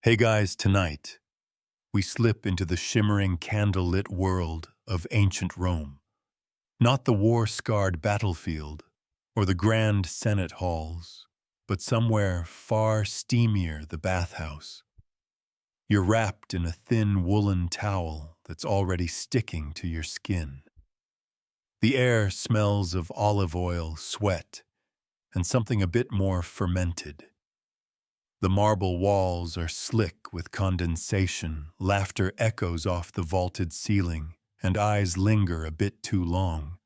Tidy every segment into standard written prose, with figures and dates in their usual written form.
Hey guys, tonight we slip into the shimmering candlelit world of ancient Rome. Not the war-scarred battlefield or the grand Senate halls, but somewhere far steamier, the bathhouse. You're wrapped in a thin woolen towel that's already sticking to your skin. The air smells of olive oil, sweat, and something a bit more fermented. The marble walls are slick with condensation, laughter echoes off the vaulted ceiling, and eyes linger a bit too long.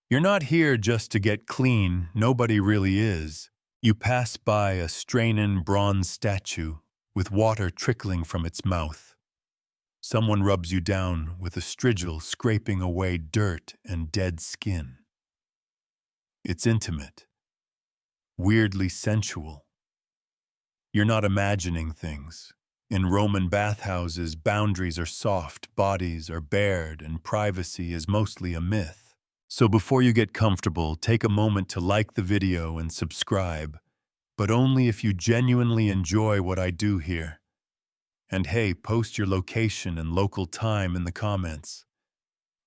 You're not here just to get clean, nobody really is. You pass by a strainin bronze statue with water trickling from its mouth. Someone rubs you down with a strigil scraping away dirt and dead skin. It's intimate, weirdly sensual. You're not imagining things. In Roman bathhouses, boundaries are soft, bodies are bared, and privacy is mostly a myth. So before you get comfortable, take a moment to like the video and subscribe, but only if you genuinely enjoy what I do here. And hey, post your location and local time in the comments.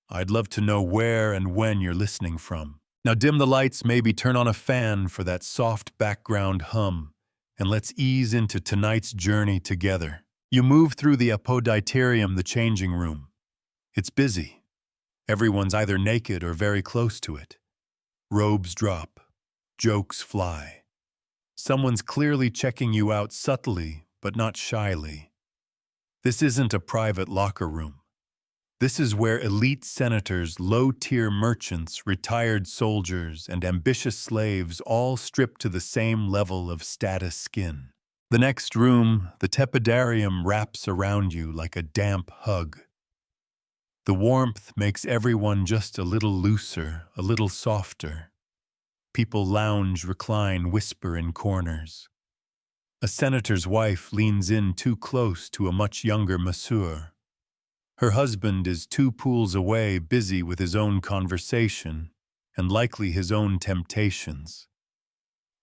I'd love to know where and when you're listening from. Now dim the lights, maybe turn on a fan for that soft background hum, and let's ease into tonight's journey together. You move through the aphrodisiacs, the changing room. It's busy. Everyone's either naked or very close to it. Robes drop. Jokes fly. Someone's clearly checking you out subtly, but not shyly. This isn't a private locker room. This is where elite senators, low-tier merchants, retired soldiers, and ambitious slaves all strip to the same level of status skin. The next room, the tepidarium, wraps around you like a damp hug. The warmth makes everyone just a little looser, a little softer. People lounge, recline, whisper in corners. A senator's wife leans in too close to a much younger masseur. Her husband is 2 pools away, busy with his own conversation, and likely his own temptations.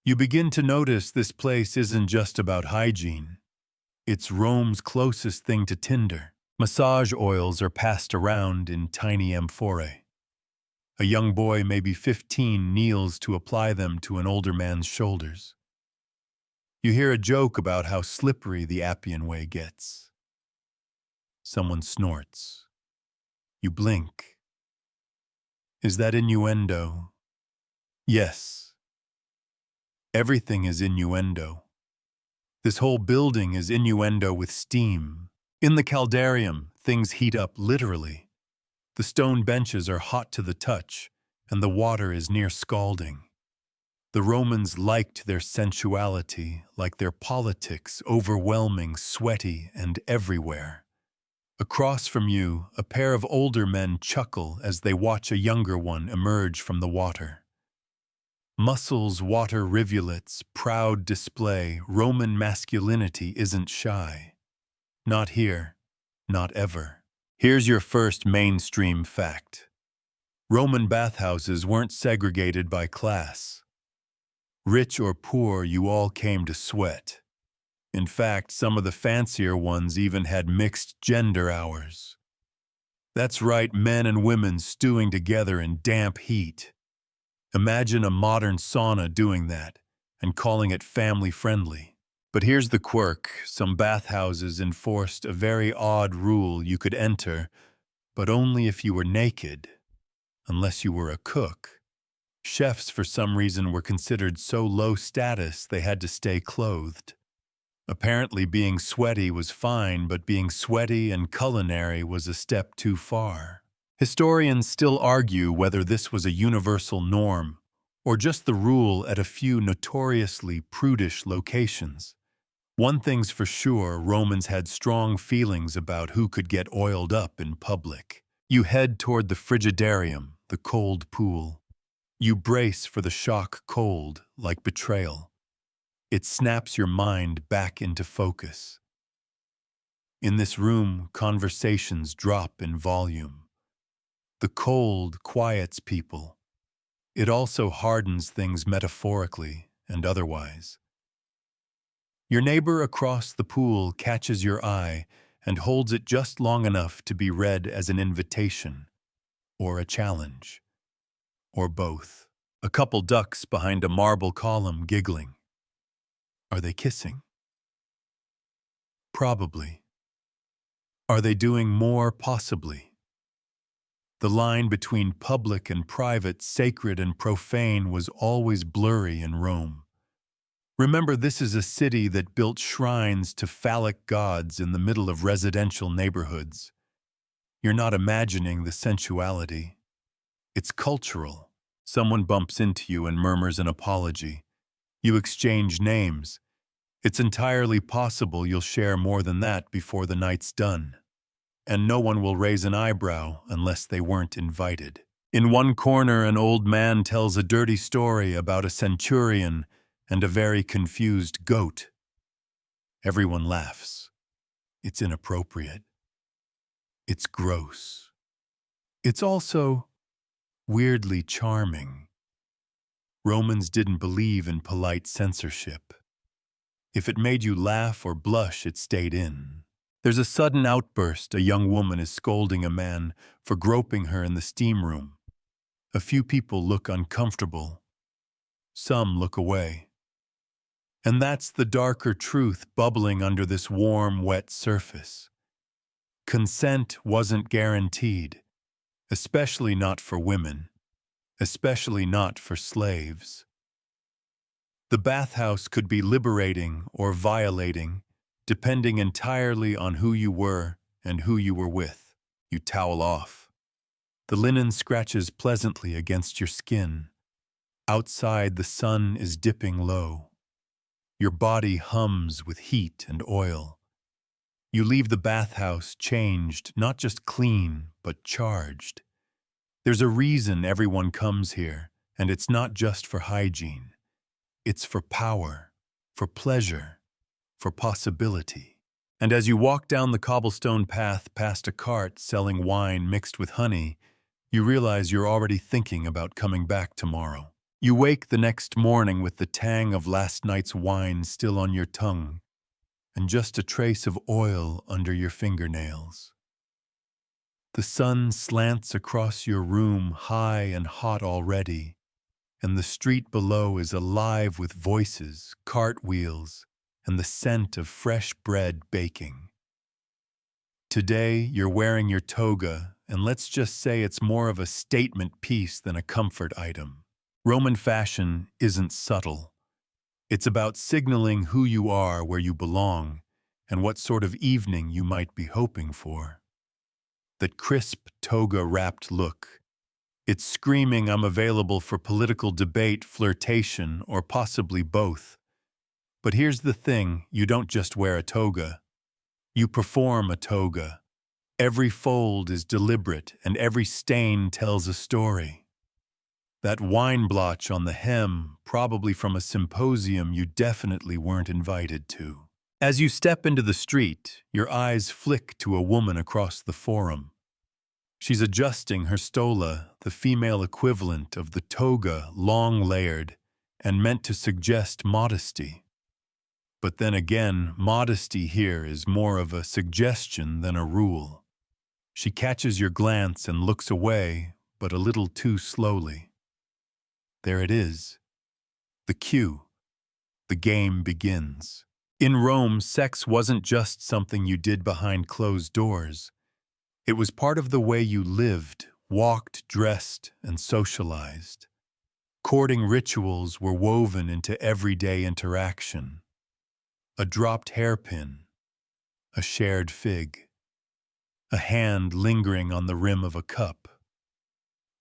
You begin to notice this place isn't just about hygiene. It's Rome's closest thing to Tinder. Massage oils are passed around in tiny amphorae. A young boy, maybe 15, kneels to apply them to an older man's shoulders. You hear a joke about how slippery the Appian Way gets. Someone snorts. You blink. Is that innuendo? Yes. Everything is innuendo. This whole building is innuendo with steam. In the caldarium, things heat up literally. The stone benches are hot to the touch, and the water is near scalding. The Romans liked their sensuality, like their politics, overwhelming, sweaty, and everywhere. Across from you, a pair of older men chuckle as they watch a younger one emerge from the water. Muscles, water rivulets, proud display, Roman masculinity isn't shy. Not here, not ever. Here's your first mainstream fact. Roman bathhouses weren't segregated by class. Rich or poor, you all came to sweat. In fact, some of the fancier ones even had mixed gender hours. That's right, men and women stewing together in damp heat. Imagine a modern sauna doing that and calling it family-friendly. But here's the quirk. Some bathhouses enforced a very odd rule: you could enter, but only if you were naked, unless you were a cook. Chefs, for some reason, were considered so low status they had to stay clothed. Apparently being sweaty was fine, but being sweaty and culinary was a step too far. Historians still argue whether this was a universal norm or just the rule at a few notoriously prudish locations. One thing's for sure, Romans had strong feelings about who could get oiled up in public. You head toward the frigidarium, the cold pool. You brace for the shock cold, like betrayal. It snaps your mind back into focus. In this room, conversations drop in volume. The cold quiets people. It also hardens things metaphorically and otherwise. Your neighbor across the pool catches your eye and holds it just long enough to be read as an invitation, or a challenge, or both. A couple ducks behind a marble column giggling. Are they kissing? Probably. Are they doing more? Possibly. The line between public and private, sacred and profane, was always blurry in Rome. Remember, this is a city that built shrines to phallic gods in the middle of residential neighborhoods. You're not imagining the sensuality. It's cultural. Someone bumps into you and murmurs an apology. You exchange names. It's entirely possible you'll share more than that before the night's done. And no one will raise an eyebrow unless they weren't invited. In one corner, an old man tells a dirty story about a centurion and a very confused goat. Everyone laughs. It's inappropriate. It's gross. It's also weirdly charming. Romans didn't believe in polite censorship. If it made you laugh or blush, it stayed in. There's a sudden outburst. A young woman is scolding a man for groping her in the steam room. A few people look uncomfortable. Some look away. And that's the darker truth bubbling under this warm, wet surface. Consent wasn't guaranteed, especially not for women, especially not for slaves. The bathhouse could be liberating or violating, depending entirely on who you were and who you were with. You towel off. The linen scratches pleasantly against your skin. Outside, the sun is dipping low. Your body hums with heat and oil. You leave the bathhouse changed, not just clean, but charged. There's a reason everyone comes here, and it's not just for hygiene. It's for power, for pleasure, for possibility. And as you walk down the cobblestone path past a cart selling wine mixed with honey, you realize you're already thinking about coming back tomorrow. You wake the next morning with the tang of last night's wine still on your tongue, and just a trace of oil under your fingernails. The sun slants across your room, high and hot already, and the street below is alive with voices, cartwheels, and the scent of fresh bread baking. Today, you're wearing your toga, and let's just say it's more of a statement piece than a comfort item. Roman fashion isn't subtle. It's about signaling who you are, where you belong, and what sort of evening you might be hoping for. That crisp, toga-wrapped look. It's screaming, I'm available for political debate, flirtation, or possibly both. But here's the thing, you don't just wear a toga. You perform a toga. Every fold is deliberate, and every stain tells a story. That wine blotch on the hem, probably from a symposium you definitely weren't invited to. As you step into the street, your eyes flick to a woman across the forum. She's adjusting her stola, the female equivalent of the toga, long layered, and meant to suggest modesty. But then again, modesty here is more of a suggestion than a rule. She catches your glance and looks away, but a little too slowly. There it is. The cue. The game begins. In Rome, sex wasn't just something you did behind closed doors. It was part of the way you lived, walked, dressed, and socialized. Courting rituals were woven into everyday interaction. A dropped hairpin, a shared fig, a hand lingering on the rim of a cup.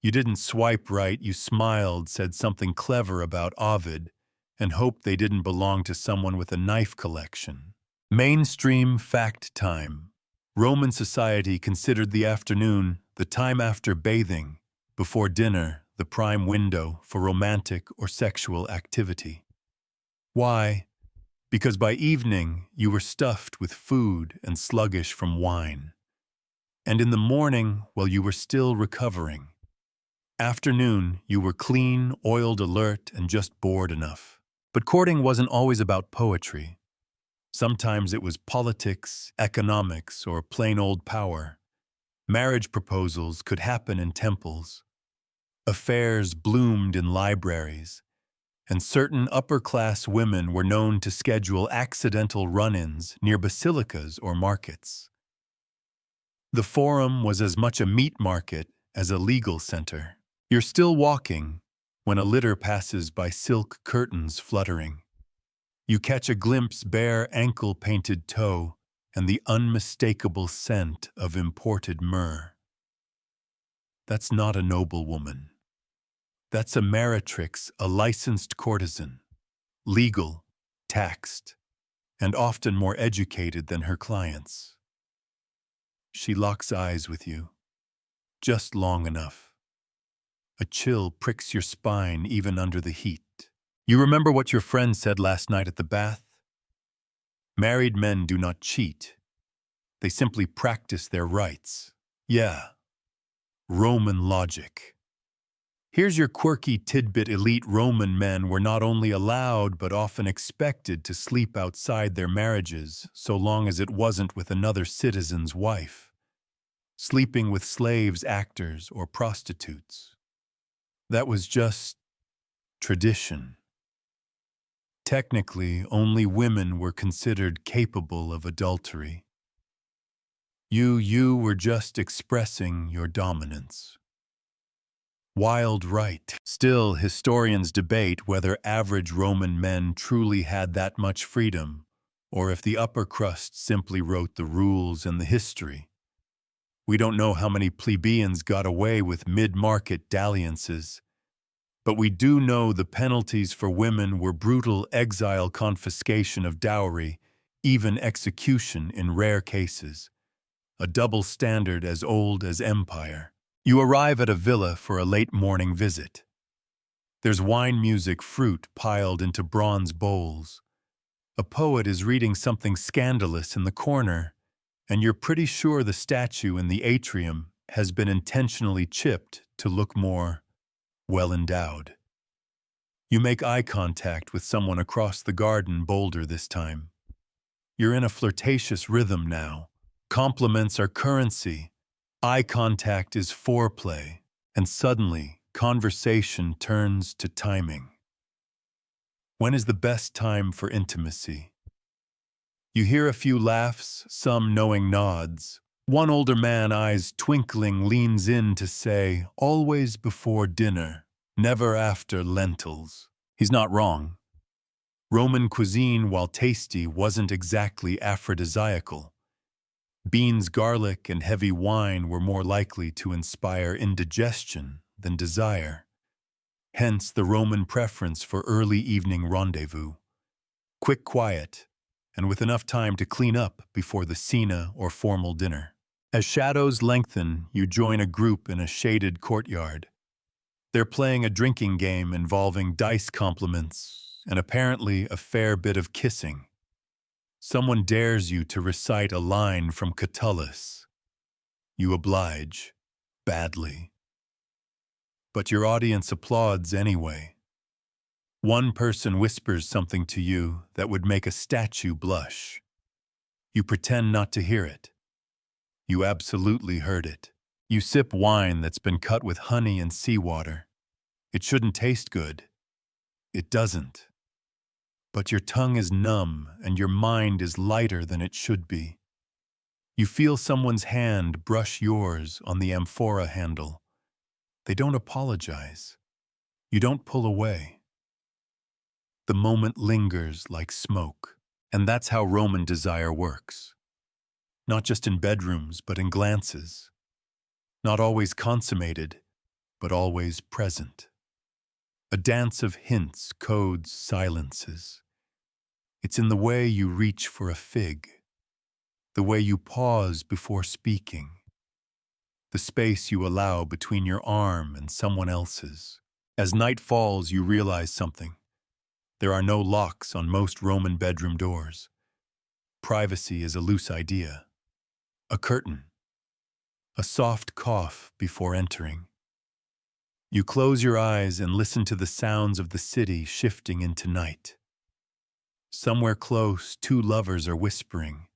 You didn't swipe right, you smiled, said something clever about Ovid, and hoped they didn't belong to someone with a knife collection. Mainstream fact time. Roman society considered the afternoon, the time after bathing, before dinner, the prime window for romantic or sexual activity. Why? Because by evening you were stuffed with food and sluggish from wine. And in the morning, while you were still recovering. Afternoon, you were clean, oiled, alert, and just bored enough. But courting wasn't always about poetry. Sometimes it was politics, economics, or plain old power. Marriage proposals could happen in temples. Affairs bloomed in libraries, and certain upper-class women were known to schedule accidental run-ins near basilicas or markets. The forum was as much a meat market as a legal center. You're still walking when a litter passes by, silk curtains fluttering. You catch a glimpse bare ankle-painted toe and the unmistakable scent of imported myrrh. That's not a noblewoman. That's a meretrix, a licensed courtesan, legal, taxed, and often more educated than her clients. She locks eyes with you, just long enough. A chill pricks your spine even under the heat. You remember what your friend said last night at the bath? Married men do not cheat. They simply practice their rights. Yeah, Roman logic. Here's your quirky tidbit: elite Roman men were not only allowed but often expected to sleep outside their marriages so long as it wasn't with another citizen's wife. Sleeping with slaves, actors, or prostitutes. That was just tradition. Technically, only women were considered capable of adultery. You were just expressing your dominance. Wild right. Still, historians debate whether average Roman men truly had that much freedom, or if the upper crust simply wrote the rules and the history. We don't know how many plebeians got away with mid-market dalliances, but we do know the penalties for women were brutal exile, confiscation of dowry, even execution in rare cases. A double standard as old as empire. You arrive at a villa for a late morning visit. There's wine, music, fruit piled into bronze bowls. A poet is reading something scandalous in the corner, and you're pretty sure the statue in the atrium has been intentionally chipped to look more well-endowed. You make eye contact with someone across the garden, bolder this time. You're in a flirtatious rhythm now. Compliments are currency. Eye contact is foreplay, and suddenly, conversation turns to timing. When is the best time for intimacy? You hear a few laughs, some knowing nods. One older man, eyes twinkling, leans in to say, "Always before dinner, never after lentils." He's not wrong. Roman cuisine, while tasty, wasn't exactly aphrodisiacal. Beans, garlic, and heavy wine were more likely to inspire indigestion than desire. Hence the Roman preference for early evening rendezvous. Quick, quiet, and with enough time to clean up before the cena or formal dinner. As shadows lengthen, you join a group in a shaded courtyard. They're playing a drinking game involving dice compliments and apparently a fair bit of kissing. Someone dares you to recite a line from Catullus. You oblige, badly. But your audience applauds anyway. One person whispers something to you that would make a statue blush. You pretend not to hear it. You absolutely heard it. You sip wine that's been cut with honey and seawater. It shouldn't taste good. It doesn't. But your tongue is numb and your mind is lighter than it should be. You feel someone's hand brush yours on the amphora handle. They don't apologize. You don't pull away. The moment lingers like smoke, and that's how Roman desire works. Not just in bedrooms, but in glances. Not always consummated, but always present. A dance of hints, codes, silences. It's in the way you reach for a fig, the way you pause before speaking, the space you allow between your arm and someone else's. As night falls, you realize something. There are no locks on most Roman bedroom doors. Privacy is a loose idea. A curtain. A soft cough before entering. You close your eyes and listen to the sounds of the city shifting into night. Somewhere close, two lovers are whispering.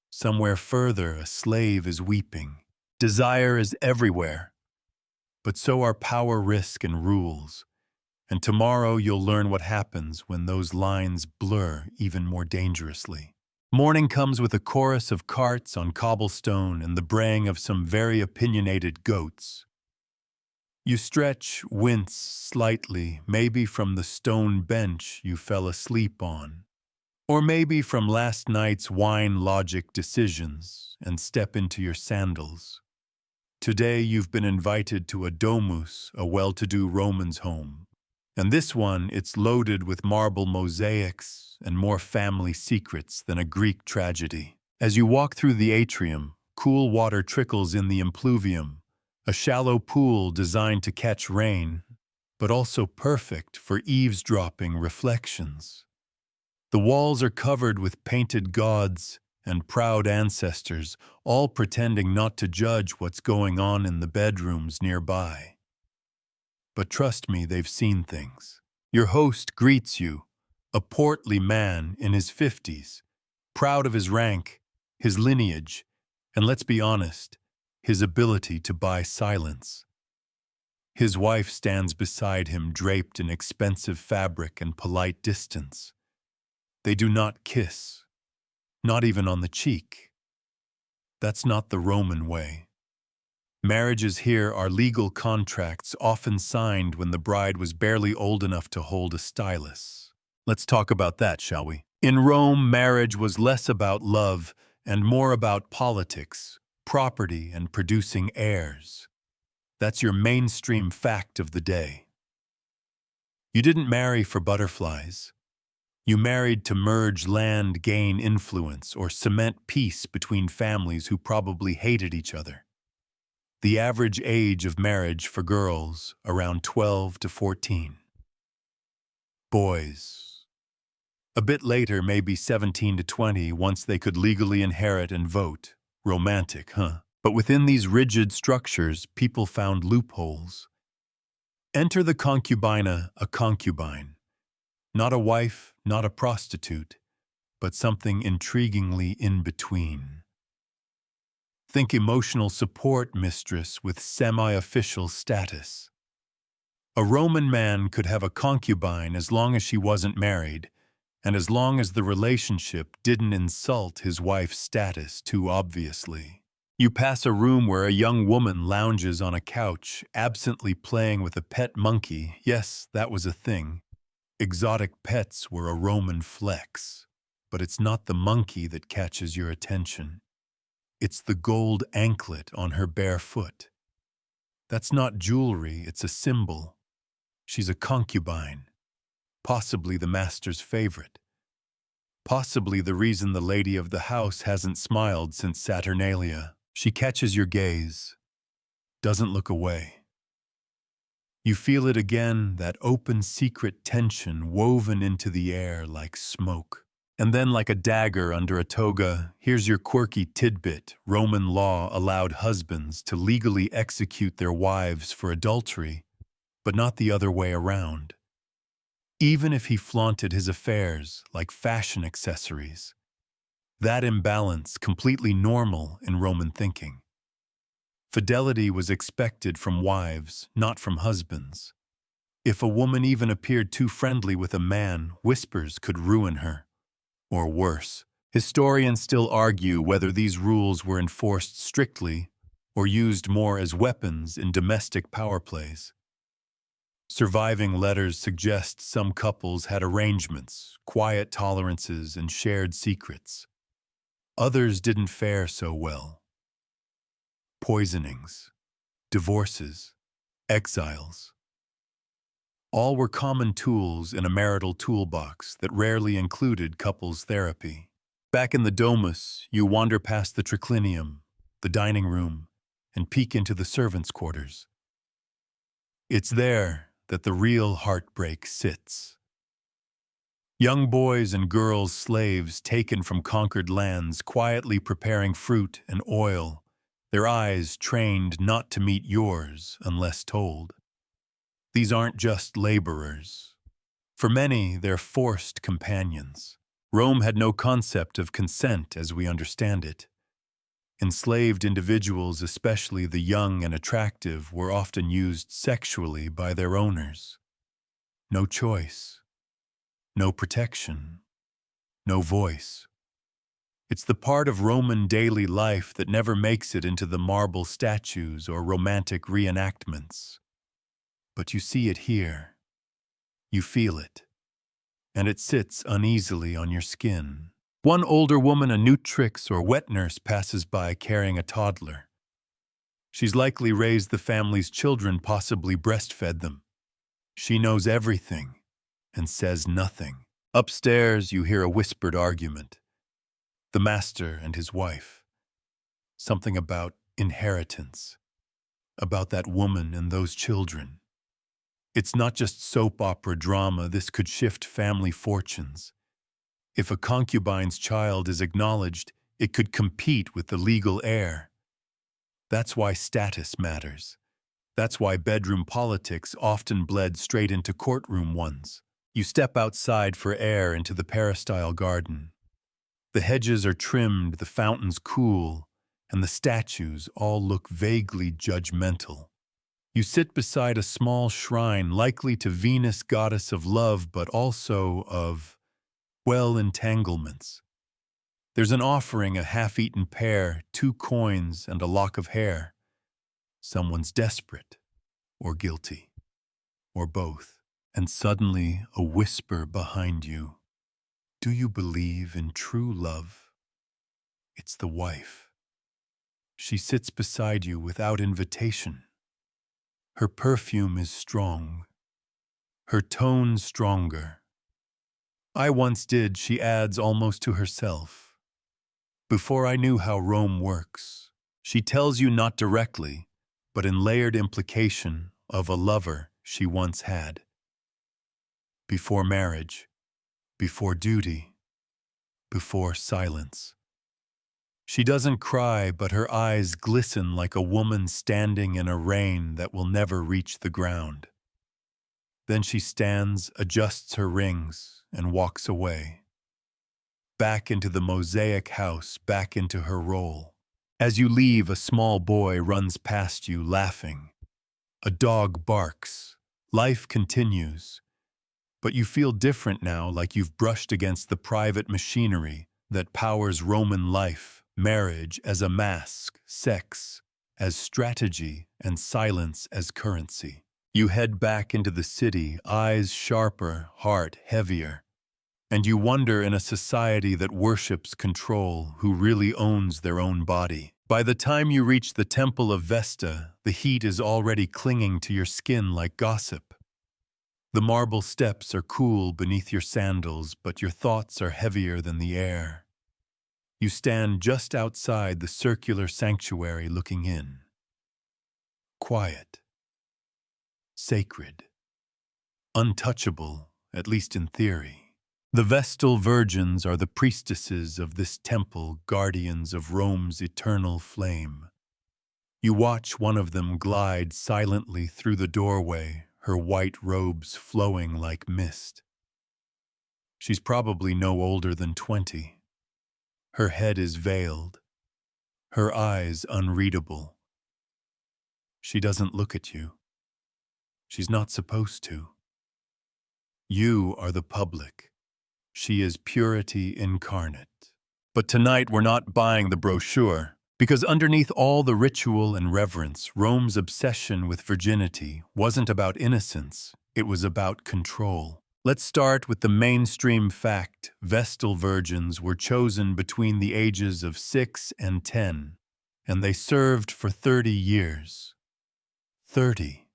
Somewhere further, a slave is weeping. Desire is everywhere. But so are power, risk, and rules. And tomorrow you'll learn what happens when those lines blur even more dangerously. Morning comes with a chorus of carts on cobblestone and the braying of some very opinionated goats. You stretch, wince slightly, maybe from the stone bench you fell asleep on, or maybe from last night's wine logic decisions, and step into your sandals. Today you've been invited to a domus, a well-to-do Roman's home. And this one, it's loaded with marble mosaics and more family secrets than a Greek tragedy. As you walk through the atrium, cool water trickles in the impluvium, a shallow pool designed to catch rain, but also perfect for eavesdropping reflections. The walls are covered with painted gods and proud ancestors, all pretending not to judge what's going on in the bedrooms nearby. But trust me, they've seen things. Your host greets you, a portly man in his 50s, proud of his rank, his lineage, and let's be honest, his ability to buy silence. His wife stands beside him, draped in expensive fabric and polite distance. They do not kiss, not even on the cheek. That's not the Roman way. Marriages here are legal contracts often signed when the bride was barely old enough to hold a stylus. Let's talk about that, shall we? In Rome, marriage was less about love and more about politics, property, and producing heirs. That's your mainstream fact of the day. You didn't marry for butterflies. You married to merge land, gain influence, or cement peace between families who probably hated each other. The average age of marriage for girls, around 12 to 14. Boys, a bit later, maybe 17 to 20, once they could legally inherit and vote. Romantic, huh? But within these rigid structures, people found loopholes. Enter the concubina, a concubine. Not a wife, not a prostitute, but something intriguingly in between. Think emotional support mistress with semi-official status. A Roman man could have a concubine as long as she wasn't married, and as long as the relationship didn't insult his wife's status too obviously. You pass a room where a young woman lounges on a couch, absently playing with a pet monkey. Yes, that was a thing. Exotic pets were a Roman flex, but it's not the monkey that catches your attention. It's the gold anklet on her bare foot. That's not jewelry, it's a symbol. She's a concubine, possibly the master's favorite. Possibly the reason the lady of the house hasn't smiled since Saturnalia. She catches your gaze, doesn't look away. You feel it again, that open secret tension woven into the air like smoke. And then, like a dagger under a toga, here's your quirky tidbit. Roman law allowed husbands to legally execute their wives for adultery, but not the other way around. Even if he flaunted his affairs like fashion accessories. That imbalance completely normal in Roman thinking. Fidelity was expected from wives, not from husbands. If a woman even appeared too friendly with a man, whispers could ruin her. Or worse. Historians still argue whether these rules were enforced strictly or used more as weapons in domestic power plays. Surviving letters suggest some couples had arrangements, quiet tolerances, and shared secrets. Others didn't fare so well. Poisonings, divorces, exiles. All were common tools in a marital toolbox that rarely included couples therapy. Back in the domus, you wander past the triclinium, the dining room, and peek into the servants' quarters. It's there that the real heartbreak sits. Young boys and girls, slaves taken from conquered lands, quietly preparing fruit and oil, their eyes trained not to meet yours unless told. These aren't just laborers. For many, they're forced companions. Rome had no concept of consent as we understand it. Enslaved individuals, especially the young and attractive, were often used sexually by their owners. No choice, no protection, no voice. It's the part of Roman daily life that never makes it into the marble statues or romantic reenactments. But you see it here. You feel it. And it sits uneasily on your skin. One older woman, a nutrix or wet nurse, passes by carrying a toddler. She's likely raised the family's children, possibly breastfed them. She knows everything and says nothing. Upstairs, you hear a whispered argument. The master and his wife. Something about inheritance. About that woman and those children. It's not just soap opera drama. This could shift family fortunes. If a concubine's child is acknowledged, it could compete with the legal heir. That's why status matters. That's why bedroom politics often bled straight into courtroom ones. You step outside for air into the peristyle garden. The hedges are trimmed, the fountains cool, and the statues all look vaguely judgmental. You sit beside a small shrine, likely to Venus, goddess of love, but also of, well, entanglements. There's an offering, a half-eaten pear, 2 coins, and a lock of hair. Someone's desperate, or guilty, or both. And suddenly a whisper behind you. Do you believe in true love? It's the wife. She sits beside you without invitation. Her perfume is strong. Her tone stronger. I once did, she adds almost to herself. Before I knew how Rome works, she tells you not directly, but in layered implication of a lover she once had. Before marriage, before duty, before silence. She doesn't cry, but her eyes glisten like a woman standing in a rain that will never reach the ground. Then she stands, adjusts her rings, and walks away. Back into the mosaic house, back into her role. As you leave, a small boy runs past you, laughing. A dog barks. Life continues. But you feel different now, like you've brushed against the private machinery that powers Roman life, marriage as a mask, sex as strategy, and silence as currency. You head back into the city, eyes sharper, heart heavier. And you wonder, in a society that worships control, who really owns their own body. By the time you reach the temple of Vesta, the heat is already clinging to your skin like gossip. The marble steps are cool beneath your sandals, but your thoughts are heavier than the air. You stand just outside the circular sanctuary looking in. Quiet. Sacred. Untouchable, at least in theory. The Vestal virgins are the priestesses of this temple, guardians of Rome's eternal flame. You watch one of them glide silently through the doorway, her white robes flowing like mist. She's probably no older than 20. Her head is veiled, her eyes unreadable. She doesn't look at you. She's not supposed to. You are the public. She is purity incarnate. But tonight we're not buying the brochure, because underneath all the ritual and reverence, Rome's obsession with virginity wasn't about innocence, it was about control. Let's start with the mainstream fact. Vestal virgins were chosen between the ages of 6 and 10, and they served for 30 years. 30.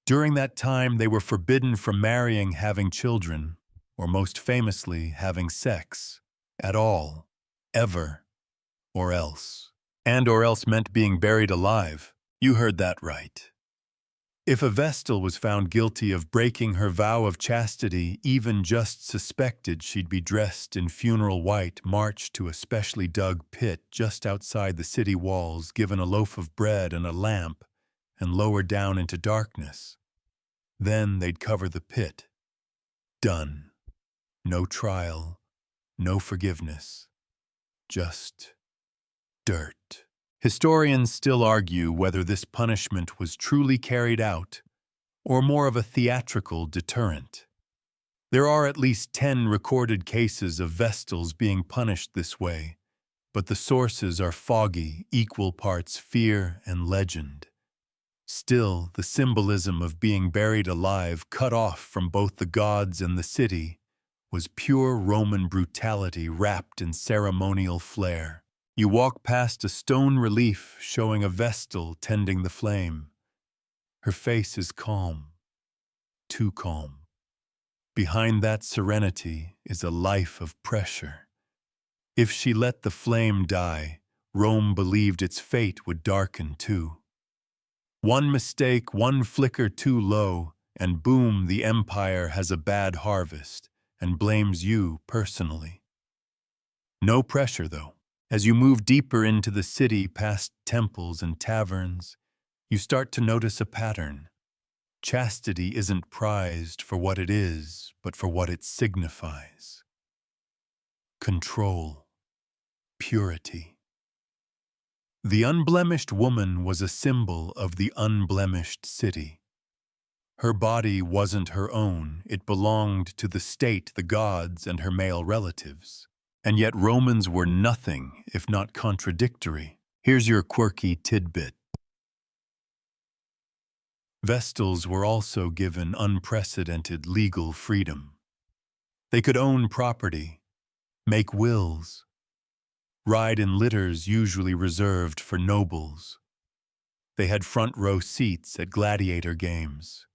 During that time, they were forbidden from marrying, having children, or most famously, having sex, at all, ever, or else. And or else meant being buried alive. You heard that right. If a Vestal was found guilty of breaking her vow of chastity, even just suspected, she'd be dressed in funeral white, marched to a specially dug pit just outside the city walls, given a loaf of bread and a lamp, and lowered down into darkness. Then they'd cover the pit. Done. No trial, no forgiveness. Just dirt. Historians still argue whether this punishment was truly carried out or more of a theatrical deterrent. There are at least 10 recorded cases of Vestals being punished this way, but the sources are foggy, equal parts fear and legend. Still, the symbolism of being buried alive, cut off from both the gods and the city, was pure Roman brutality wrapped in ceremonial flair. You walk past a stone relief showing a Vestal tending the flame. Her face is calm, too calm. Behind that serenity is a life of pressure. If she let the flame die, Rome believed its fate would darken too. One mistake, one flicker too low, and boom, the empire has a bad harvest and blames you personally. No pressure, though. As you move deeper into the city past temples and taverns, you start to notice a pattern. Chastity isn't prized for what it is, but for what it signifies. Control. Purity. The unblemished woman was a symbol of the unblemished city. Her body wasn't her own, it belonged to the state, the gods, and her male relatives. And yet Romans were nothing if not contradictory. Here's your quirky tidbit. Vestals were also given unprecedented legal freedom. They could own property, make wills, ride in litters usually reserved for nobles. They had front-row seats at gladiator games.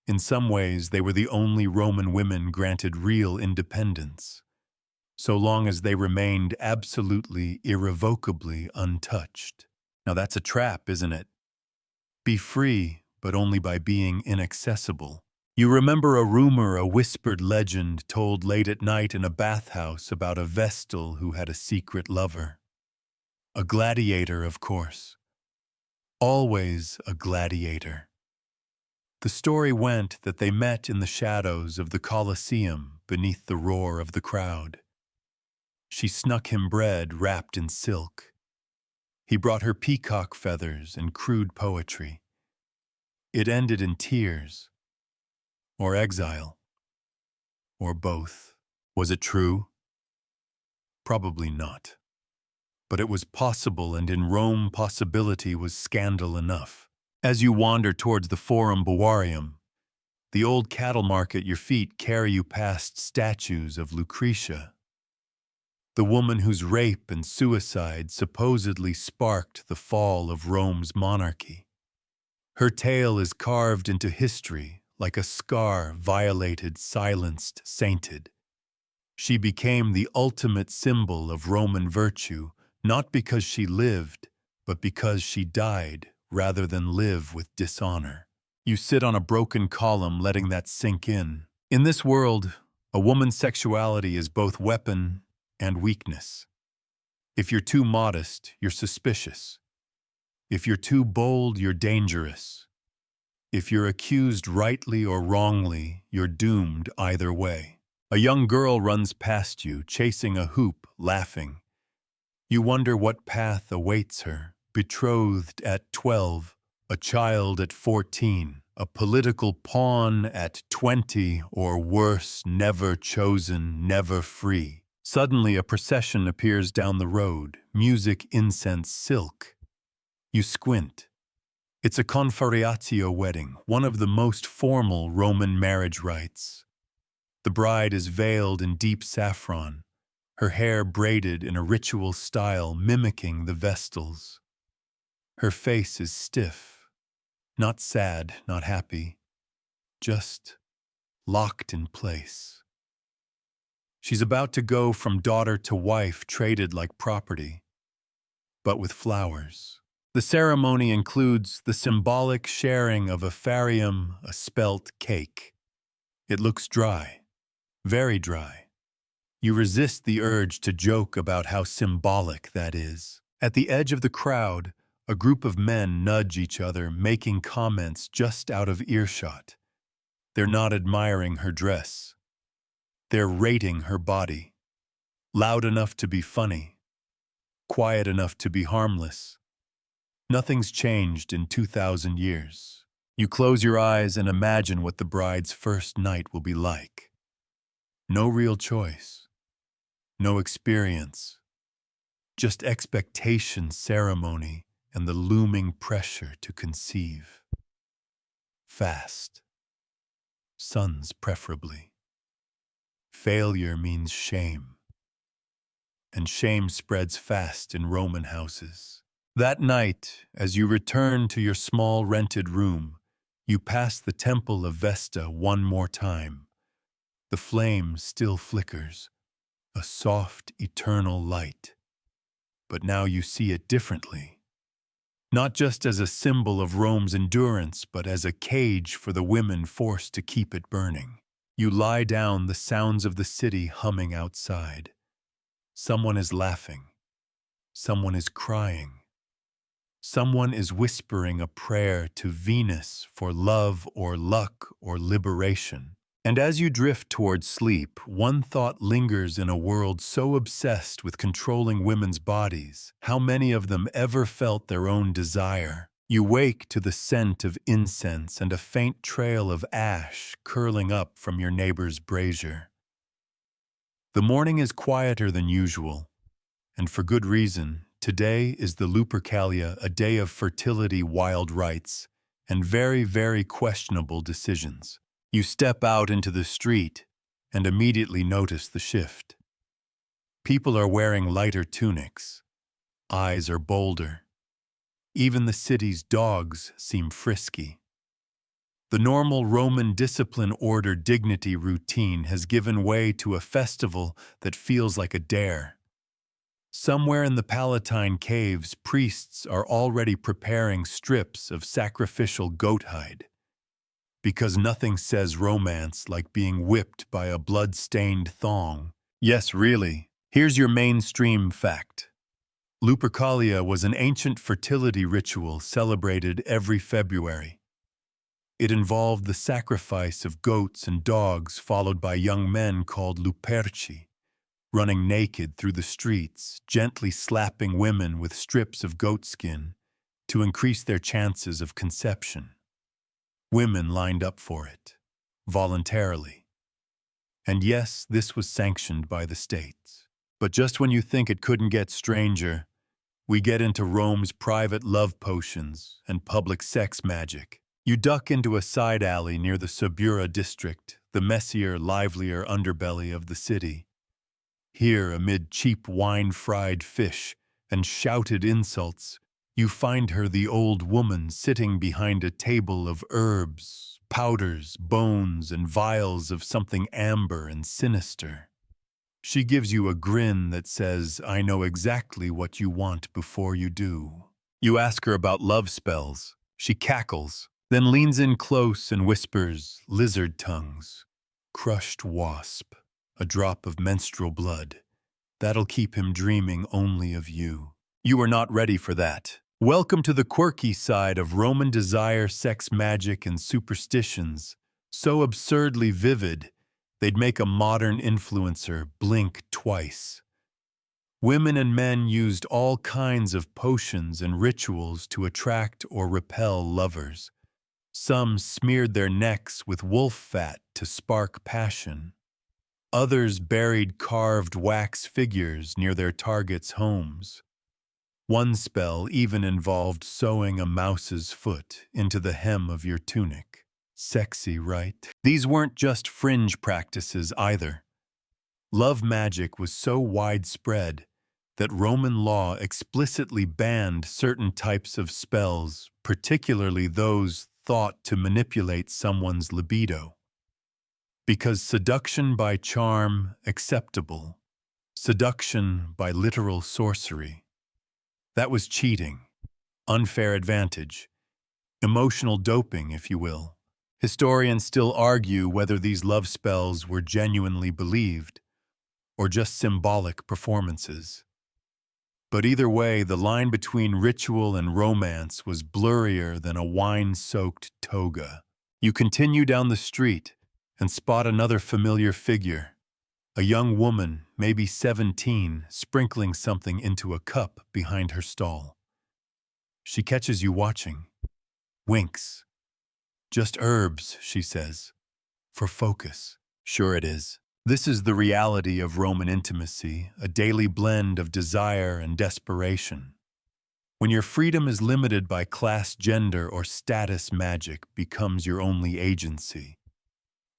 In some ways, they were the only Roman women granted real independence, so long as they remained absolutely, irrevocably untouched. Now that's a trap, isn't it? Be free, but only by being inaccessible. You remember a rumor, a whispered legend told late at night in a bathhouse about a Vestal who had a secret lover. A gladiator, of course. Always a gladiator. The story went that they met in the shadows of the Colosseum beneath the roar of the crowd. She snuck him bread wrapped in silk. He brought her peacock feathers and crude poetry. It ended in tears, or exile, or both. Was it true? Probably not. But it was possible, and in Rome possibility was scandal enough. As you wander towards the Forum Boarium, the old cattle market, your feet carry you past statues of Lucretia, the woman whose rape and suicide supposedly sparked the fall of Rome's monarchy. Her tale is carved into history like a scar, violated, silenced, sainted. She became the ultimate symbol of Roman virtue, not because she lived, but because she died rather than live with dishonor. You sit on a broken column letting that sink in. In this world, a woman's sexuality is both weapon and weakness. If you're too modest, you're suspicious. If you're too bold, you're dangerous. If you're accused rightly or wrongly, you're doomed either way. A young girl runs past you, chasing a hoop, laughing. You wonder what path awaits her. Betrothed at 12, a child at 14, a political pawn at 20, or worse, never chosen, never free. Suddenly a procession appears down the road, music, incense, silk. You squint. It's a confariatio wedding, one of the most formal Roman marriage rites. The bride is veiled in deep saffron, her hair braided in a ritual style mimicking the Vestals. Her face is stiff, not sad, not happy, just locked in place. She's about to go from daughter to wife, traded like property, but with flowers. The ceremony includes the symbolic sharing of a farium, a spelt cake. It looks dry, very dry. You resist the urge to joke about how symbolic that is. At the edge of the crowd, a group of men nudge each other, making comments just out of earshot. They're not admiring her dress. They're rating her body. Loud enough to be funny. Quiet enough to be harmless. Nothing's changed in 2,000 years. You close your eyes and imagine what the bride's first night will be like. No real choice. No experience. Just expectation, ceremony, and the looming pressure to conceive. Fast. Sons preferably. Failure means shame. And shame spreads fast in Roman houses. That night, as you return to your small rented room, you pass the temple of Vesta one more time. The flame still flickers, a soft, eternal light. But now you see it differently. Not just as a symbol of Rome's endurance, but as a cage for the women forced to keep it burning. You lie down, the sounds of the city humming outside. Someone is laughing. Someone is crying. Someone is whispering a prayer to Venus for love or luck or liberation. And as you drift towards sleep, one thought lingers in a world so obsessed with controlling women's bodies. How many of them ever felt their own desire? You wake to the scent of incense and a faint trail of ash curling up from your neighbor's brazier. The morning is quieter than usual, and for good reason. Today is the Lupercalia, a day of fertility, wild rites, and very, very questionable decisions. You step out into the street and immediately notice the shift. People are wearing lighter tunics. Eyes are bolder. Even the city's dogs seem frisky. The normal Roman discipline, order, dignity routine has given way to a festival that feels like a dare. Somewhere in the Palatine caves, priests are already preparing strips of sacrificial goat hide. Because nothing says romance like being whipped by a blood-stained thong. Yes, really. Here's your mainstream fact. Lupercalia was an ancient fertility ritual celebrated every February. It involved the sacrifice of goats and dogs, followed by young men called luperci, running naked through the streets, gently slapping women with strips of goatskin to increase their chances of conception. Women lined up for it, voluntarily. And yes, this was sanctioned by the states. But just when you think it couldn't get stranger, we get into Rome's private love potions and public sex magic. You duck into a side alley near the Subura district, the messier, livelier underbelly of the city. Here, amid cheap wine-fried fish and shouted insults, you find her, the old woman, sitting behind a table of herbs, powders, bones, and vials of something amber and sinister. She gives you a grin that says, "I know exactly what you want before you do." You ask her about love spells. She cackles, then leans in close and whispers, "Lizard tongues, crushed wasp, a drop of menstrual blood. That'll keep him dreaming only of you." You are not ready for that. Welcome to the quirky side of Roman desire, sex magic, and superstitions. So absurdly vivid, they'd make a modern influencer blink twice. Women and men used all kinds of potions and rituals to attract or repel lovers. Some smeared their necks with wolf fat to spark passion. Others buried carved wax figures near their targets' homes. One spell even involved sewing a mouse's foot into the hem of your tunic. Sexy, right? These weren't just fringe practices either. Love magic was so widespread that Roman law explicitly banned certain types of spells, particularly those thought to manipulate someone's libido. Because seduction by charm, acceptable. Seduction by literal sorcery. That was cheating, unfair advantage, emotional doping, if you will. Historians still argue whether these love spells were genuinely believed or just symbolic performances. But either way, the line between ritual and romance was blurrier than a wine-soaked toga. You continue down the street and spot another familiar figure, A young woman, maybe 17, sprinkling something into a cup behind her stall. She catches you watching, winks. "Just herbs," she says, "for focus." Sure it is. This is the reality of Roman intimacy, a daily blend of desire and desperation. When your freedom is limited by class, gender, or status, magic becomes your only agency.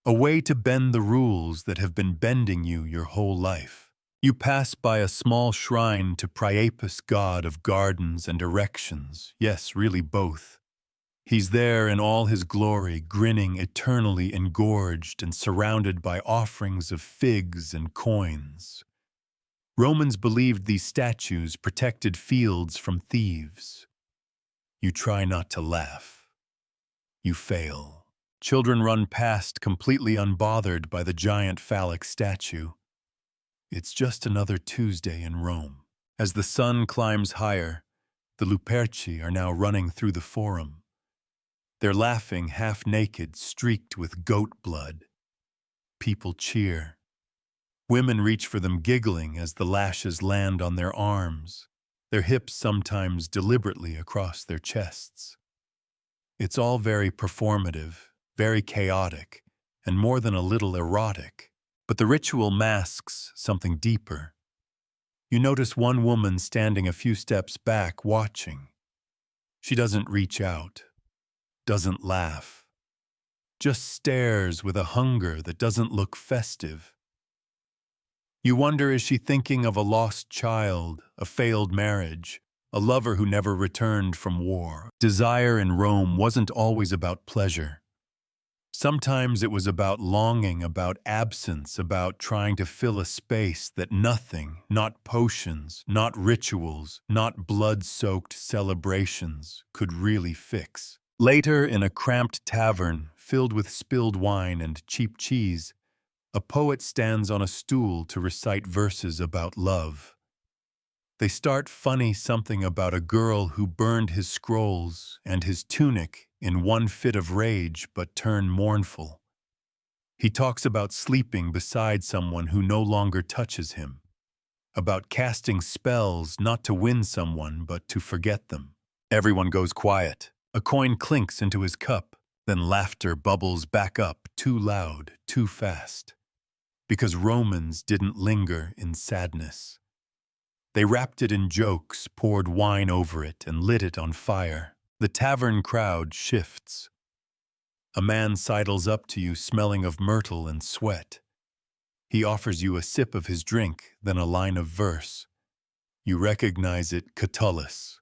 A way to bend the rules that have been bending you your whole life. You pass by a small shrine to Priapus, god of gardens and erections. Yes, really both. He's there in all his glory, grinning, eternally engorged and surrounded by offerings of figs and coins. Romans believed these statues protected fields from thieves. You try not to laugh. You fail. Children run past completely unbothered by the giant phallic statue. It's just another Tuesday in Rome. As the sun climbs higher, the Luperci are now running through the Forum. They're laughing, half-naked, streaked with goat blood. People cheer. Women reach for them, giggling as the lashes land on their arms, their hips sometimes deliberately across their chests. It's all very performative, very chaotic, and more than a little erotic. But the ritual masks something deeper. You notice one woman standing a few steps back, watching. She doesn't reach out, doesn't laugh, just stares with a hunger that doesn't look festive. You wonder, is she thinking of a lost child, a failed marriage, a lover who never returned from war? Desire in Rome wasn't always about pleasure. Sometimes it was about longing, about absence, about trying to fill a space that nothing, not potions, not rituals, not blood-soaked celebrations, could really fix. Later, in a cramped tavern filled with spilled wine and cheap cheese, a poet stands on a stool to recite verses about love. They start funny, something about a girl who burned his scrolls and his tunic in one fit of rage but turn mournful. He talks about sleeping beside someone who no longer touches him, about casting spells not to win someone but to forget them. Everyone goes quiet. A coin clinks into his cup, then laughter bubbles back up, too loud, too fast. Because Romans didn't linger in sadness. They wrapped it in jokes, poured wine over it, and lit it on fire. The tavern crowd shifts. A man sidles up to you smelling of myrtle and sweat. He offers you a sip of his drink, then a line of verse. You recognize it, Catullus.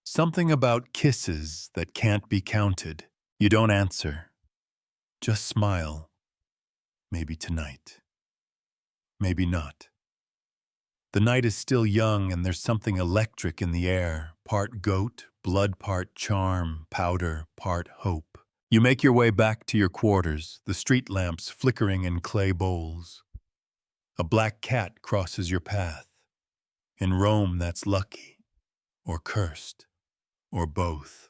Something about kisses that can't be counted. You don't answer. Just smile. Maybe tonight. Maybe not. The night is still young and there's something electric in the air, part goat, blood part charm, powder, part hope. You make your way back to your quarters, the street lamps flickering in clay bowls. A black cat crosses your path. In Rome, that's lucky, or cursed, or both.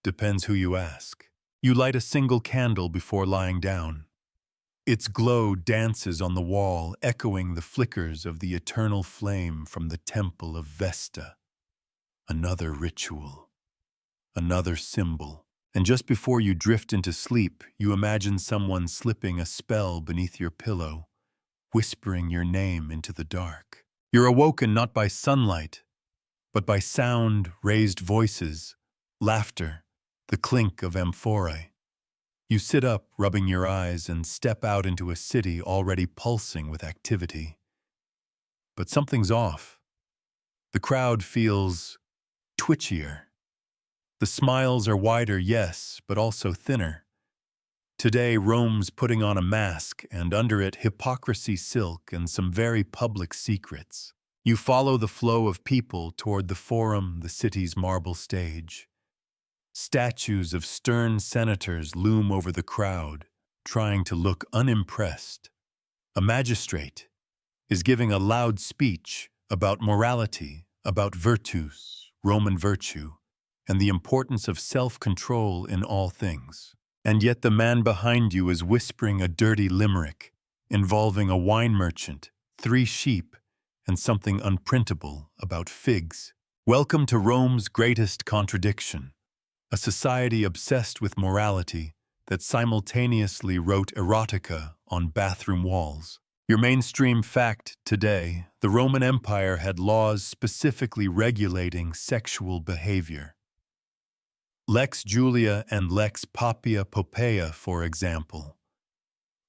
Depends who you ask. You light a single candle before lying down. Its glow dances on the wall, echoing the flickers of the eternal flame from the temple of Vesta. Another ritual. Another symbol. And just before you drift into sleep, you imagine someone slipping a spell beneath your pillow, whispering your name into the dark. You're awoken not by sunlight, but by sound, raised voices, laughter, the clink of amphorae. You sit up, rubbing your eyes, and step out into a city already pulsing with activity. But something's off. The crowd feels twitchier. The smiles are wider, yes, but also thinner. Today, Rome's putting on a mask, and under it, hypocrisy silk and some very public secrets. You follow the flow of people toward the Forum, the city's marble stage. Statues of stern senators loom over the crowd, trying to look unimpressed. A magistrate is giving a loud speech about morality, about virtus, Roman virtue, and the importance of self-control in all things. And yet the man behind you is whispering a dirty limerick, involving a wine merchant, 3 sheep, and something unprintable about figs. Welcome to Rome's greatest contradiction, a society obsessed with morality that simultaneously wrote erotica on bathroom walls. Your mainstream fact today: the Roman Empire had laws specifically regulating sexual behavior. Lex Julia and Lex Papia Poppaea, for example.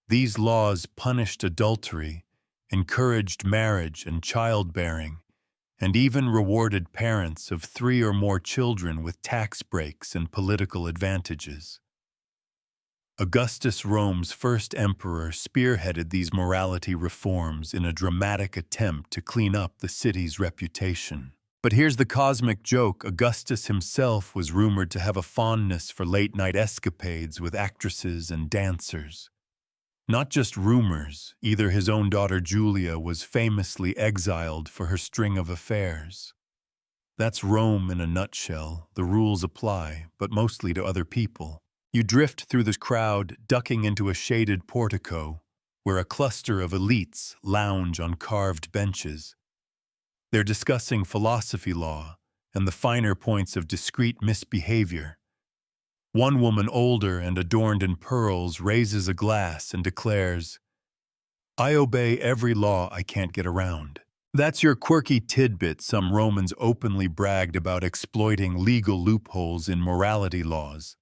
These laws punished adultery, encouraged marriage and childbearing, and even rewarded parents of 3 or more children with tax breaks and political advantages. Augustus, Rome's first emperor, spearheaded these morality reforms in a dramatic attempt to clean up the city's reputation. But here's the cosmic joke: Augustus himself was rumored to have a fondness for late-night escapades with actresses and dancers. Not just rumors, either his own daughter Julia was famously exiled for her string of affairs. That's Rome in a nutshell. The rules apply, but mostly to other people. You drift through the crowd, ducking into a shaded portico, where a cluster of elites lounge on carved benches. They're discussing philosophy law and the finer points of discreet misbehavior. One woman, older and adorned in pearls, raises a glass and declares, "I obey every law I can't get around." That's your quirky tidbit. Some Romans openly bragged about exploiting legal loopholes in morality laws.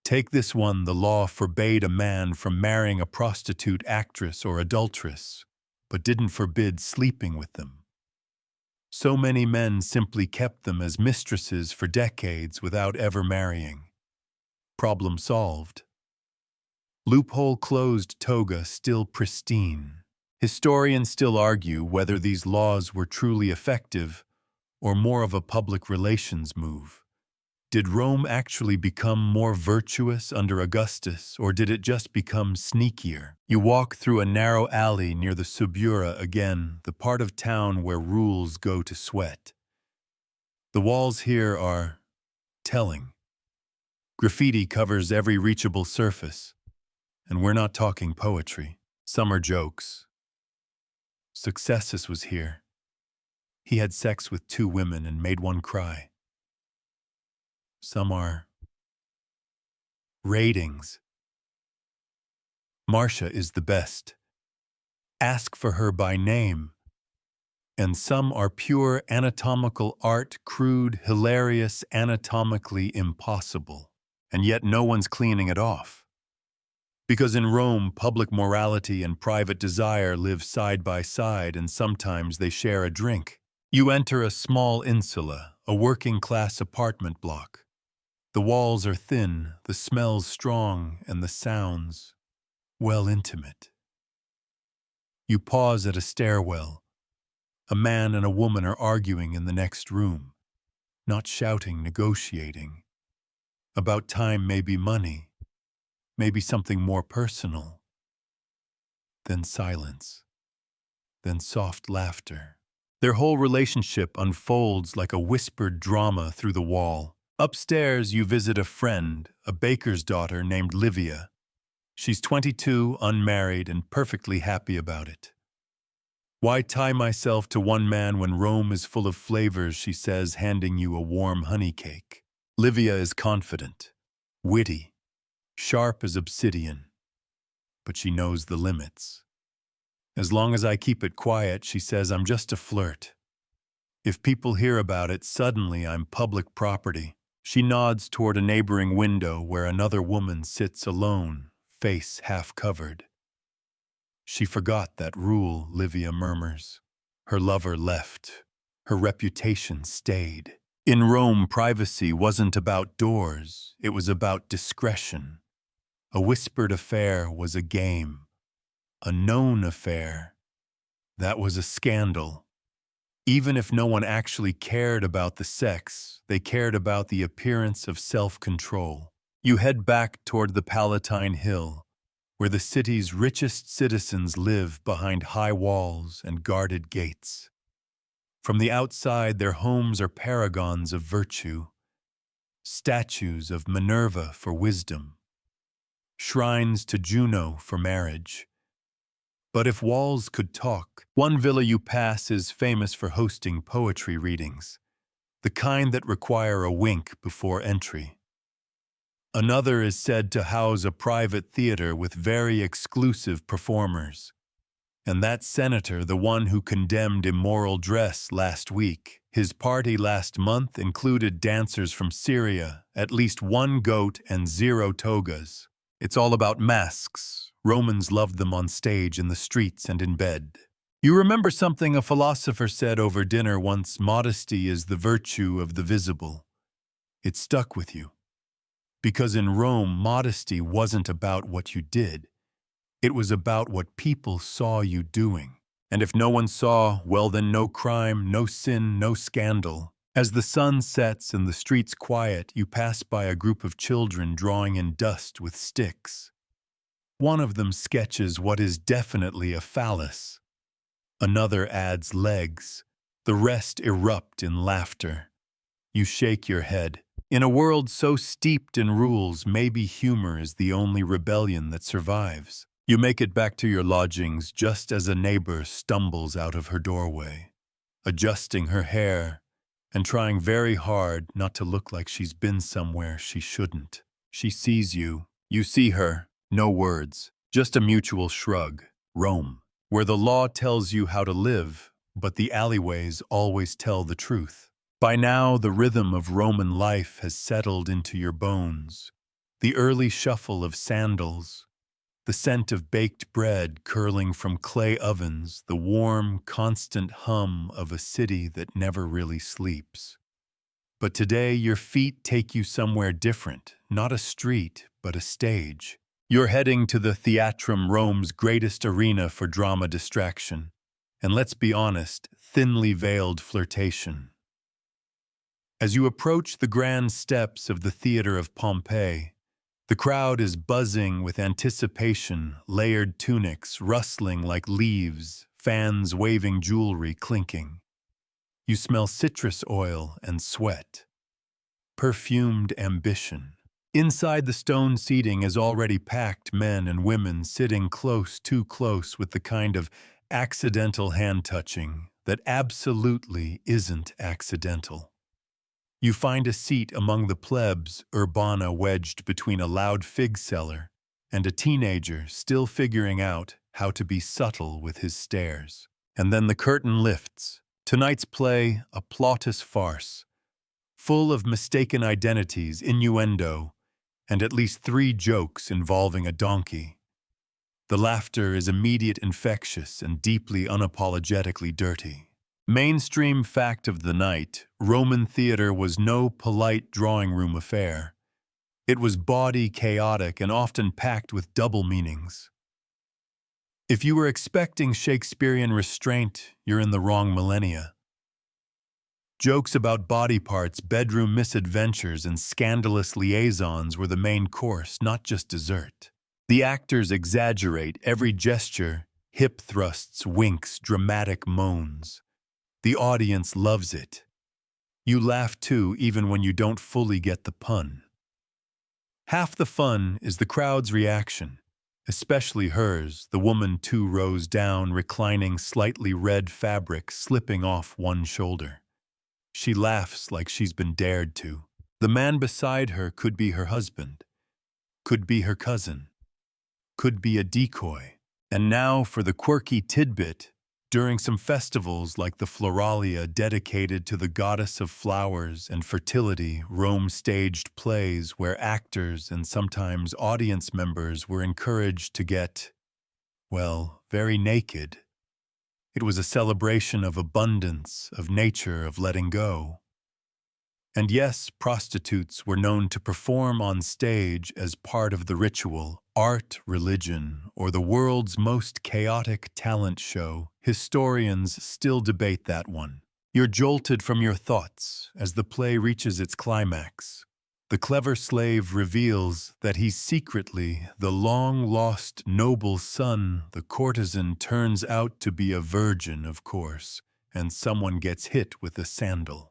Take this one: the law forbade a man from marrying a prostitute, actress, or adulteress, but didn't forbid sleeping with them. So many men simply kept them as mistresses for decades without ever marrying. Problem solved. Loophole closed. Toga still pristine. Historians still argue whether these laws were truly effective or more of a public relations move. Did Rome actually become more virtuous under Augustus, or did it just become sneakier? You walk through a narrow alley near the Subura again, the part of town where rules go to sweat. The walls here are telling. Graffiti covers every reachable surface, and we're not talking poetry. Some are jokes. Successus was here. He had sex with 2 women and made one cry. Some are ratings. Marcia is the best. Ask for her by name. And some are pure anatomical art, crude, hilarious, anatomically impossible. And yet no one's cleaning it off. Because in Rome, public morality and private desire live side by side, and sometimes they share a drink. You enter a small insula, a working-class apartment block. The walls are thin, the smells strong, and the sounds, well, intimate. You pause at a stairwell. A man and a woman are arguing in the next room, not shouting, negotiating. About time, maybe money, maybe something more personal. Then silence, then soft laughter. Their whole relationship unfolds like a whispered drama through the wall. Upstairs, you visit a friend, a baker's daughter named Livia. She's 22, unmarried, and perfectly happy about it. "Why tie myself to one man when Rome is full of flavors?" she says, handing you a warm honey cake. Livia is confident, witty, sharp as obsidian, but she knows the limits. "As long as I keep it quiet," she says, "I'm just a flirt. If people hear about it, suddenly I'm public property." She nods toward a neighboring window where another woman sits alone, face half covered. "She forgot that rule," Livia murmurs. Her lover left. Her reputation stayed. In Rome, privacy wasn't about doors. It was about discretion. A whispered affair was a game. A known affair, that was a scandal. Even if no one actually cared about the sex, they cared about the appearance of self-control. You head back toward the Palatine Hill, where the city's richest citizens live behind high walls and guarded gates. From the outside, their homes are paragons of virtue, statues of Minerva for wisdom, shrines to Juno for marriage. But if walls could talk, one villa you pass is famous for hosting poetry readings, the kind that require a wink before entry. Another is said to house a private theater with very exclusive performers. And that senator, the one who condemned immoral dress last week, his party last month included dancers from Syria, at least one goat and 0 togas. It's all about masks. Romans loved them on stage, in the streets, and in bed. You remember something a philosopher said over dinner once: modesty is the virtue of the visible. It stuck with you. Because in Rome, modesty wasn't about what you did. It was about what people saw you doing. And if no one saw, well then no crime, no sin, no scandal. As the sun sets and the streets quiet, you pass by a group of children drawing in dust with sticks. One of them sketches what is definitely a phallus. Another adds legs. The rest erupt in laughter. You shake your head. In a world so steeped in rules, maybe humor is the only rebellion that survives. You make it back to your lodgings just as a neighbor stumbles out of her doorway, adjusting her hair and trying very hard not to look like she's been somewhere she shouldn't. She sees you. You see her. No words, just a mutual shrug. Rome, where the law tells you how to live, but the alleyways always tell the truth. By now, the rhythm of Roman life has settled into your bones. The early shuffle of sandals, the scent of baked bread curling from clay ovens, the warm, constant hum of a city that never really sleeps. But today, your feet take you somewhere different, not a street, but a stage. You're heading to the Theatrum, Rome's greatest arena for drama distraction, and let's be honest, thinly veiled flirtation. As you approach the grand steps of the Theater of Pompeii, the crowd is buzzing with anticipation, layered tunics rustling like leaves, fans waving, jewelry clinking. You smell citrus oil and sweat. Perfumed ambition. Inside, the stone seating is already packed, men and women sitting close, too close, with the kind of accidental hand-touching that absolutely isn't accidental. You find a seat among the plebs, Urbana wedged between a loud fig seller and a teenager still figuring out how to be subtle with his stares. And then the curtain lifts. Tonight's play, a Plautus farce, full of mistaken identities, innuendo, and at least 3 jokes involving a donkey. The laughter is immediate, infectious, and deeply unapologetically dirty. Mainstream fact of the night: Roman theater was no polite drawing room affair. It was bawdy, chaotic, and often packed with double meanings. If you were expecting Shakespearean restraint, you're in the wrong millennia. Jokes about body parts, bedroom misadventures, and scandalous liaisons were the main course, not just dessert. The actors exaggerate every gesture, hip thrusts, winks, dramatic moans. The audience loves it. You laugh too, even when you don't fully get the pun. Half the fun is the crowd's reaction, especially hers, the woman 2 rows down, reclining slightly red fabric slipping off one shoulder. She laughs like she's been dared to. The man beside her could be her husband, could be her cousin, could be a decoy. And now for the quirky tidbit: during some festivals like the Floralia, dedicated to the goddess of flowers and fertility, Rome staged plays where actors and sometimes audience members were encouraged to get, well, very naked. It was a celebration of abundance, of nature, of letting go. And yes, prostitutes were known to perform on stage as part of the ritual. Art, religion, or the world's most chaotic talent show, historians still debate that one. You're jolted from your thoughts as the play reaches its climax. The clever slave reveals that he's secretly the long-lost noble son. The courtesan turns out to be a virgin, of course, and someone gets hit with a sandal.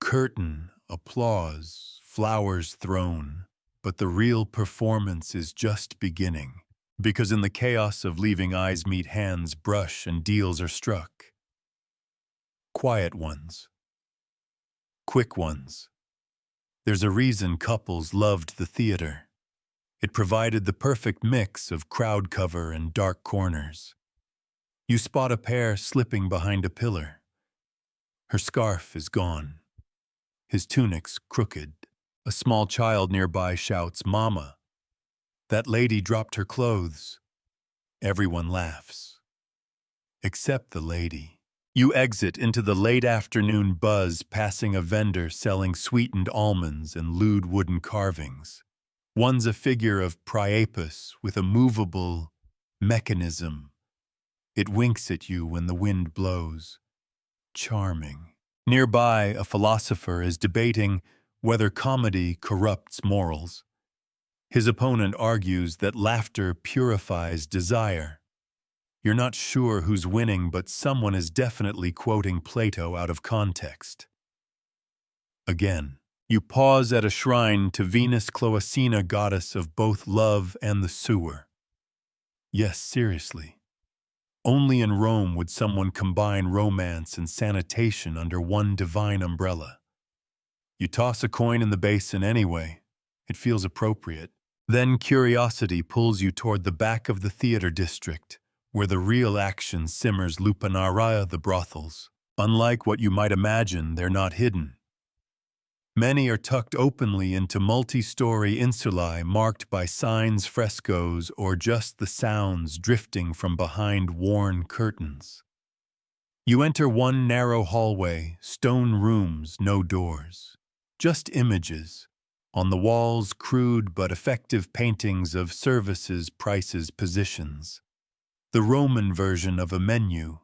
Curtain, applause, flowers thrown, but the real performance is just beginning. Because in the chaos of leaving eyes meet hands, brush and deals are struck. Quiet ones. Quick ones. There's a reason couples loved the theater. It provided the perfect mix of crowd cover and dark corners. You spot a pair slipping behind a pillar. Her scarf is gone. His tunic's crooked. A small child nearby shouts, "Mama." That lady dropped her clothes. Everyone laughs. Except the lady. You exit into the late afternoon buzz, passing a vendor selling sweetened almonds and lewd wooden carvings. One's a figure of Priapus with a movable mechanism. It winks at you when the wind blows. Charming. Nearby, a philosopher is debating whether comedy corrupts morals. His opponent argues that laughter purifies desire. You're not sure who's winning, but someone is definitely quoting Plato out of context. Again, you pause at a shrine to Venus Cloacina, goddess of both love and the sewer. Yes, seriously. Only in Rome would someone combine romance and sanitation under one divine umbrella. You toss a coin in the basin anyway. It feels appropriate. Then curiosity pulls you toward the back of the theater district, where the real action simmers, lupanaria, the brothels. Unlike what you might imagine, they're not hidden. Many are tucked openly into multi-story insulae marked by signs, frescoes, or just the sounds drifting from behind worn curtains. You enter one narrow hallway, stone rooms, no doors. Just images. On the walls, crude but effective paintings of services, prices, positions. The Roman version of a menu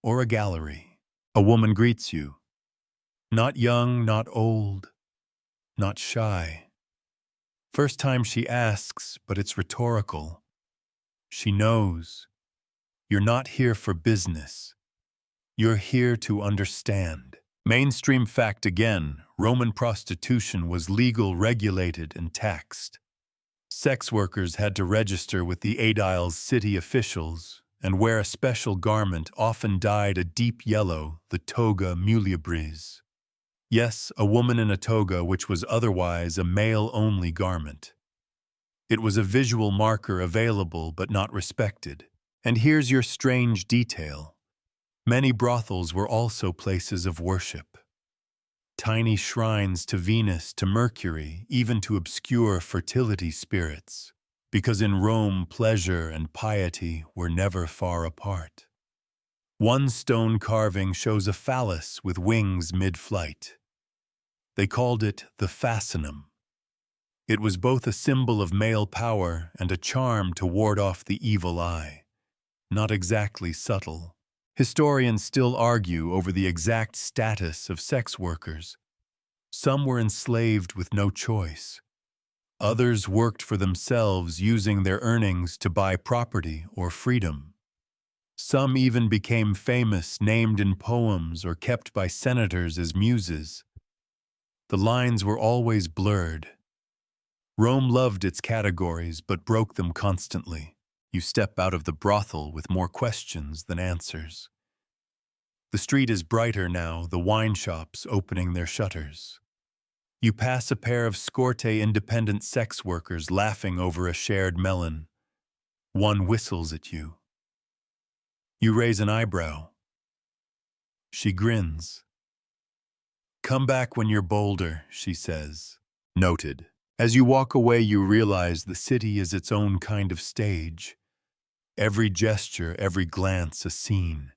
or a gallery. A woman greets you. Not young, not old, not shy. First time she asks, but it's rhetorical. She knows. You're not here for business. You're here to understand. Mainstream fact again, Roman prostitution was legal, regulated, and taxed. Sex workers had to register with the aediles, city officials, and wear a special garment often dyed a deep yellow, the toga muliebris. Yes, a woman in a toga, which was otherwise a male-only garment. It was a visual marker available but not respected. And here's your strange detail. Many brothels were also places of worship. Tiny shrines to Venus, to Mercury, even to obscure fertility spirits, because in Rome pleasure and piety were never far apart. One stone carving shows a phallus with wings mid-flight. They called it the fascinum. It was both a symbol of male power and a charm to ward off the evil eye. Not exactly subtle. Historians still argue over the exact status of sex workers. Some were enslaved with no choice. Others worked for themselves, using their earnings to buy property or freedom. Some even became famous, named in poems or kept by senators as muses. The lines were always blurred. Rome loved its categories but broke them constantly. You step out of the brothel with more questions than answers. The street is brighter now, the wine shops opening their shutters. You pass a pair of Scorte independent sex workers laughing over a shared melon. One whistles at you. You raise an eyebrow. She grins. "Come back when you're bolder," she says. Noted. As you walk away, you realize the city is its own kind of stage. Every gesture, every glance, a scene.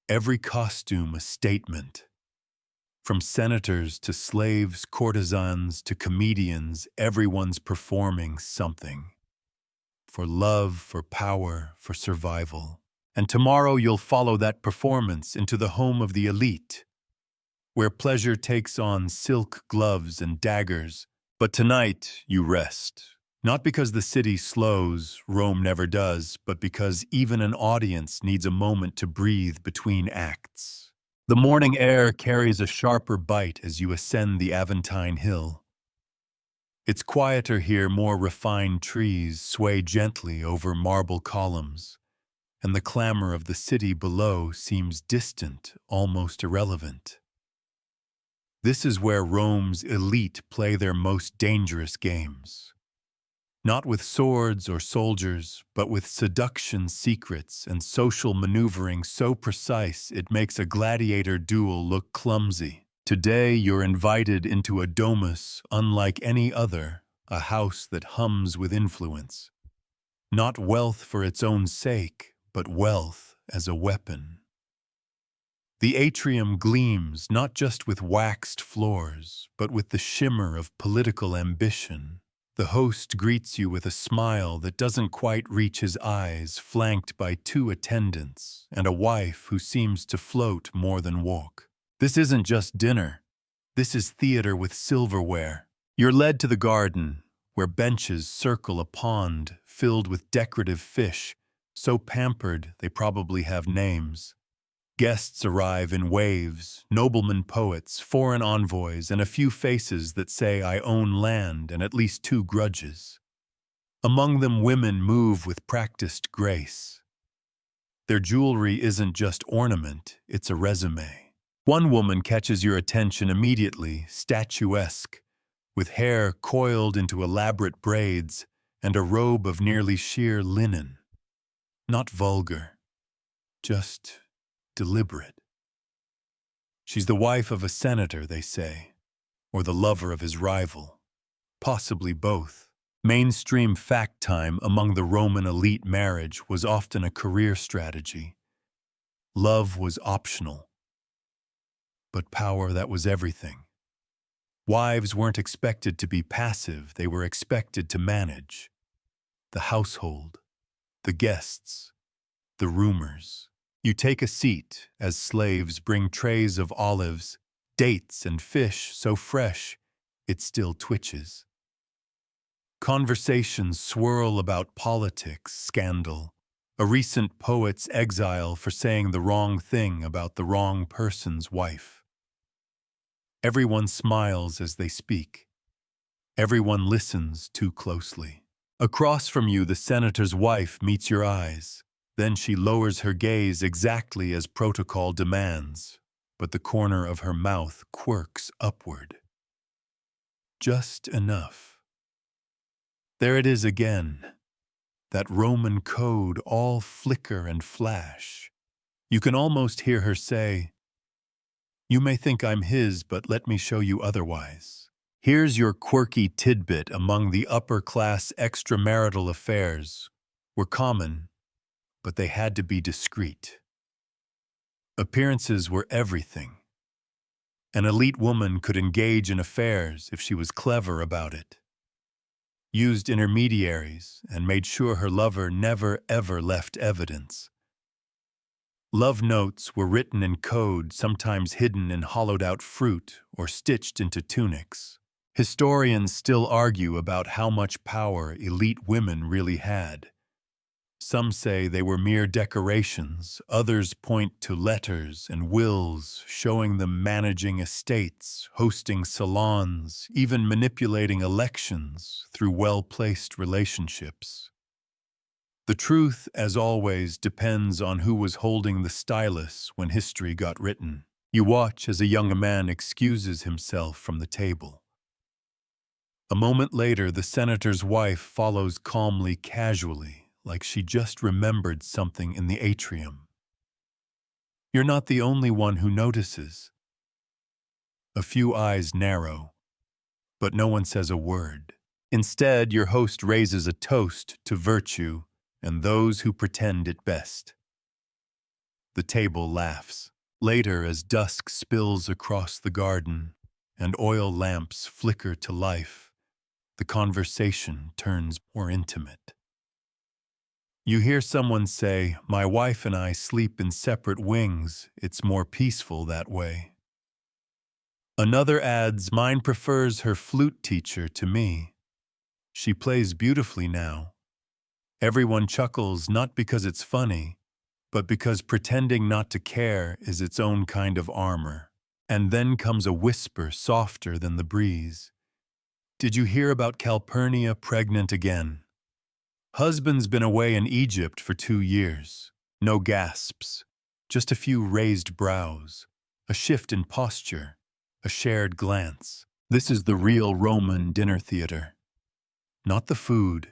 Every costume, a statement. From senators to slaves, courtesans to comedians, everyone's performing something. For love, for power, for survival. And tomorrow you'll follow that performance into the home of the elite, where pleasure takes on silk gloves and daggers. But tonight you rest. Not because the city slows, Rome never does, but because even an audience needs a moment to breathe between acts. The morning air carries a sharper bite as you ascend the Aventine Hill. It's quieter here, more refined trees sway gently over marble columns, and the clamor of the city below seems distant, almost irrelevant. This is where Rome's elite play their most dangerous games. Not with swords or soldiers, but with seduction secrets and social maneuvering so precise it makes a gladiator duel look clumsy. Today you're invited into a domus unlike any other, a house that hums with influence. Not wealth for its own sake, but wealth as a weapon. The atrium gleams not just with waxed floors, but with the shimmer of political ambition. The host greets you with a smile that doesn't quite reach his eyes, flanked by 2 attendants and a wife who seems to float more than walk. This isn't just dinner. This is theater with silverware. You're led to the garden, where benches circle a pond filled with decorative fish, so pampered they probably have names. Guests arrive in waves, noblemen poets, foreign envoys, and a few faces that say I own land and at least 2 grudges. Among them women move with practiced grace. Their jewelry isn't just ornament, it's a resume. One woman catches your attention immediately, statuesque, with hair coiled into elaborate braids and a robe of nearly sheer linen. Not vulgar, just deliberate. She's the wife of a senator, they say, or the lover of his rival, possibly both. Mainstream fact time among the Roman elite marriage was often a career strategy. Love was optional, but power, that was everything. Wives weren't expected to be passive, they were expected to manage. The household, the guests, the rumors. You take a seat as slaves bring trays of olives, dates, and fish so fresh it still twitches. Conversations swirl about politics, scandal, a recent poet's exile for saying the wrong thing about the wrong person's wife. Everyone smiles as they speak. Everyone listens too closely. Across from you, the senator's wife meets your eyes. Then she lowers her gaze exactly as protocol demands, but the corner of her mouth quirks upward. Just enough. There it is again, that Roman code, all flicker and flash. You can almost hear her say, "You may think I'm his, but let me show you otherwise." Here's your quirky tidbit among the upper-class extramarital affairs. Were common, but they had to be discreet. Appearances were everything. An elite woman could engage in affairs if she was clever about it, used intermediaries, and made sure her lover never ever left evidence. Love notes were written in code, sometimes hidden in hollowed-out fruit or stitched into tunics. Historians still argue about how much power elite women really had. Some say they were mere decorations, others point to letters and wills showing them managing estates, hosting salons, even manipulating elections through well-placed relationships. The truth, as always, depends on who was holding the stylus when history got written. You watch as a young man excuses himself from the table. A moment later, the senator's wife follows calmly, casually, like she just remembered something in the atrium. You're not the only one who notices. A few eyes narrow, but no one says a word. Instead, your host raises a toast to virtue and those who pretend it best. The table laughs. Later, as dusk spills across the garden and oil lamps flicker to life, the conversation turns more intimate. You hear someone say, "My wife and I sleep in separate wings. It's more peaceful that way." Another adds, "Mine prefers her flute teacher to me. She plays beautifully now." Everyone chuckles not because it's funny, but because pretending not to care is its own kind of armor. And then comes a whisper softer than the breeze. Did you hear about Calpurnia pregnant again? Husband's been away in Egypt for 2 years. No gasps, just a few raised brows, a shift in posture, a shared glance. This is the real Roman dinner theater. Not the food,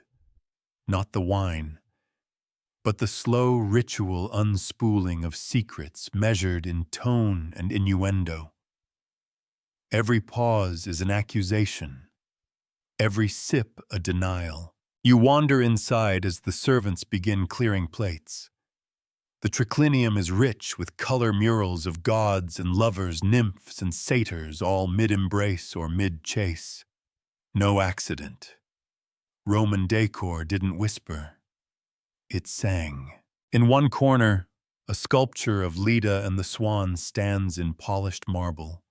not the wine, but the slow ritual unspooling of secrets measured in tone and innuendo. Every pause is an accusation, every sip a denial. You wander inside as the servants begin clearing plates. The triclinium is rich with color murals of gods and lovers, nymphs and satyrs, all mid-embrace or mid-chase. No accident. Roman decor didn't whisper. It sang. In one corner, a sculpture of Leda and the Swan stands in polished marble.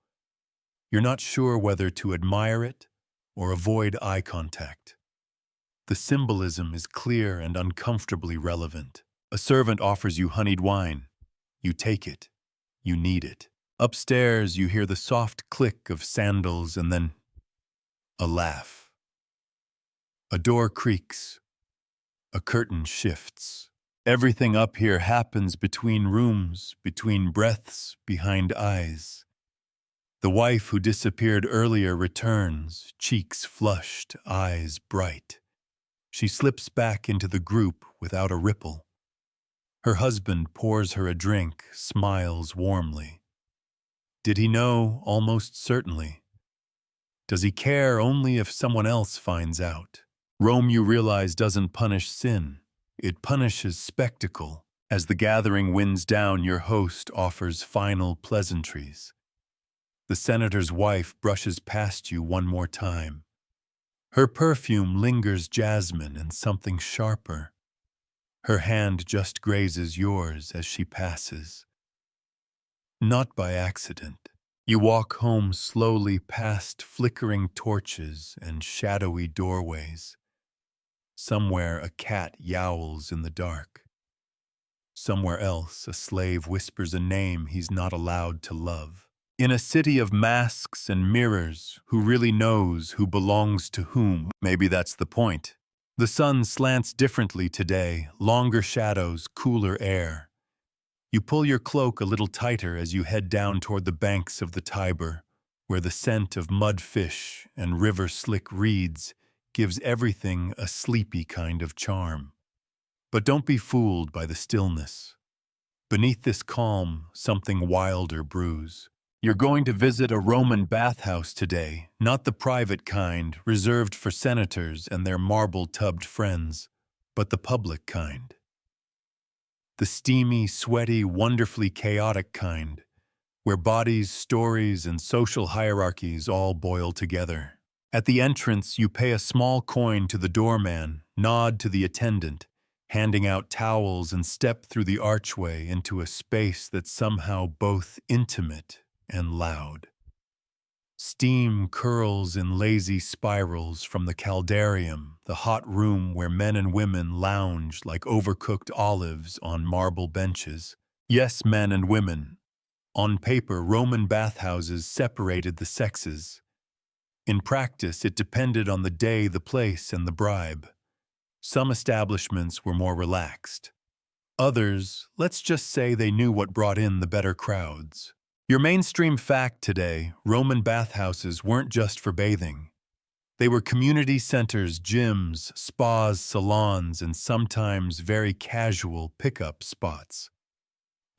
You're not sure whether to admire it or avoid eye contact. The symbolism is clear and uncomfortably relevant. A servant offers you honeyed wine. You take it. You need it. Upstairs, you hear the soft click of sandals and then a laugh. A door creaks. A curtain shifts. Everything up here happens between rooms, between breaths, behind eyes. The wife who disappeared earlier returns, cheeks flushed, eyes bright. She slips back into the group without a ripple. Her husband pours her a drink, smiles warmly. Did he know? Almost certainly. Does he care only if someone else finds out? Rome, you realize, doesn't punish sin. It punishes spectacle. As the gathering winds down, your host offers final pleasantries. The senator's wife brushes past you one more time. Her perfume lingers jasmine and something sharper. Her hand just grazes yours as she passes. Not by accident. You walk home slowly past flickering torches and shadowy doorways. Somewhere a cat yowls in the dark. Somewhere else a slave whispers a name he's not allowed to love. In a city of masks and mirrors, who really knows who belongs to whom? Maybe that's the point. The sun slants differently today, longer shadows, cooler air. You pull your cloak a little tighter as you head down toward the banks of the Tiber, where the scent of mudfish and river-slick reeds gives everything a sleepy kind of charm. But don't be fooled by the stillness. Beneath this calm, something wilder brews. You're going to visit a Roman bathhouse today, not the private kind, reserved for senators and their marble-tubbed friends, but the public kind. The steamy, sweaty, wonderfully chaotic kind, where bodies, stories, and social hierarchies all boil together. At the entrance, you pay a small coin to the doorman, nod to the attendant, handing out towels and step through the archway into a space that's somehow both intimate and loud. Steam curls in lazy spirals from the caldarium, the hot room where men and women lounge like overcooked olives on marble benches. Yes, men and women. On paper, Roman bathhouses separated the sexes. In practice, it depended on the day, the place, and the bribe. Some establishments were more relaxed. Others, let's just say they knew what brought in the better crowds. Your mainstream fact today, Roman bathhouses weren't just for bathing. They were community centers, gyms, spas, salons, and sometimes very casual pickup spots.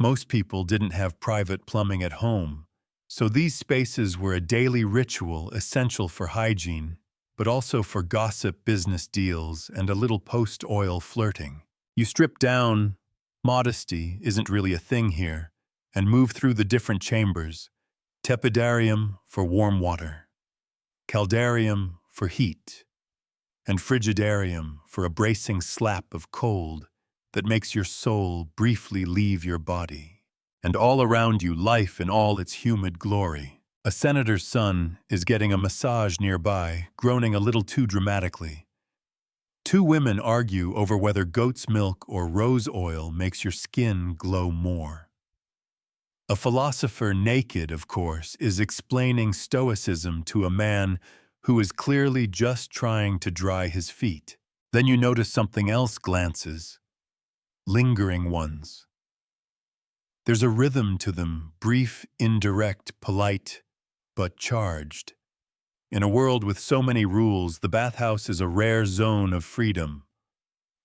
Most people didn't have private plumbing at home, so these spaces were a daily ritual essential for hygiene, but also for gossip, business deals, and a little post-oil flirting. You strip down, modesty isn't really a thing here, and move through the different chambers. Tepidarium for warm water, caldarium for heat, and frigidarium for a bracing slap of cold that makes your soul briefly leave your body. And all around you, life in all its humid glory. A senator's son is getting a massage nearby, groaning a little too dramatically. Two women argue over whether goat's milk or rose oil makes your skin glow more. A philosopher, naked, of course, is explaining stoicism to a man who is clearly just trying to dry his feet. Then you notice something else glances, lingering ones. There's a rhythm to them, brief, indirect, polite, but charged. In a world with so many rules, the bathhouse is a rare zone of freedom,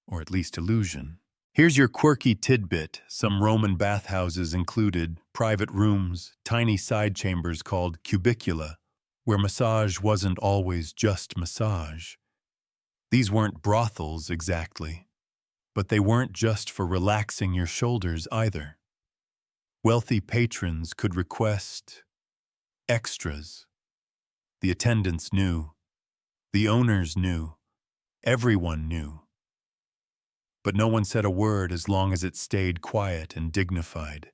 or at least illusion. Here's your quirky tidbit. Some Roman bathhouses included private rooms, tiny side chambers called cubicula, where massage wasn't always just massage. These weren't brothels exactly, but they weren't just for relaxing your shoulders either. Wealthy patrons could request extras. The attendants knew. The owners knew. Everyone knew. But no one said a word as long as it stayed quiet and dignified.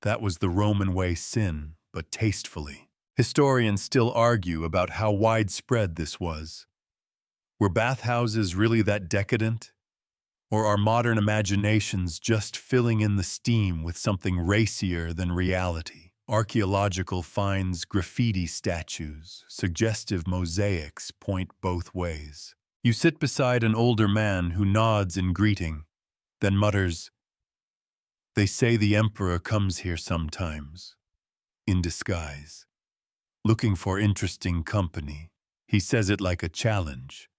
That was the Roman way sin, but tastefully. Historians still argue about how widespread this was. Were bathhouses really that decadent? Or are modern imaginations just filling in the steam with something racier than reality? Archaeological finds, graffiti statues, suggestive mosaics point both ways. You sit beside an older man who nods in greeting, then mutters, "They say the emperor comes here sometimes, in disguise, looking for interesting company." He says it like a challenge.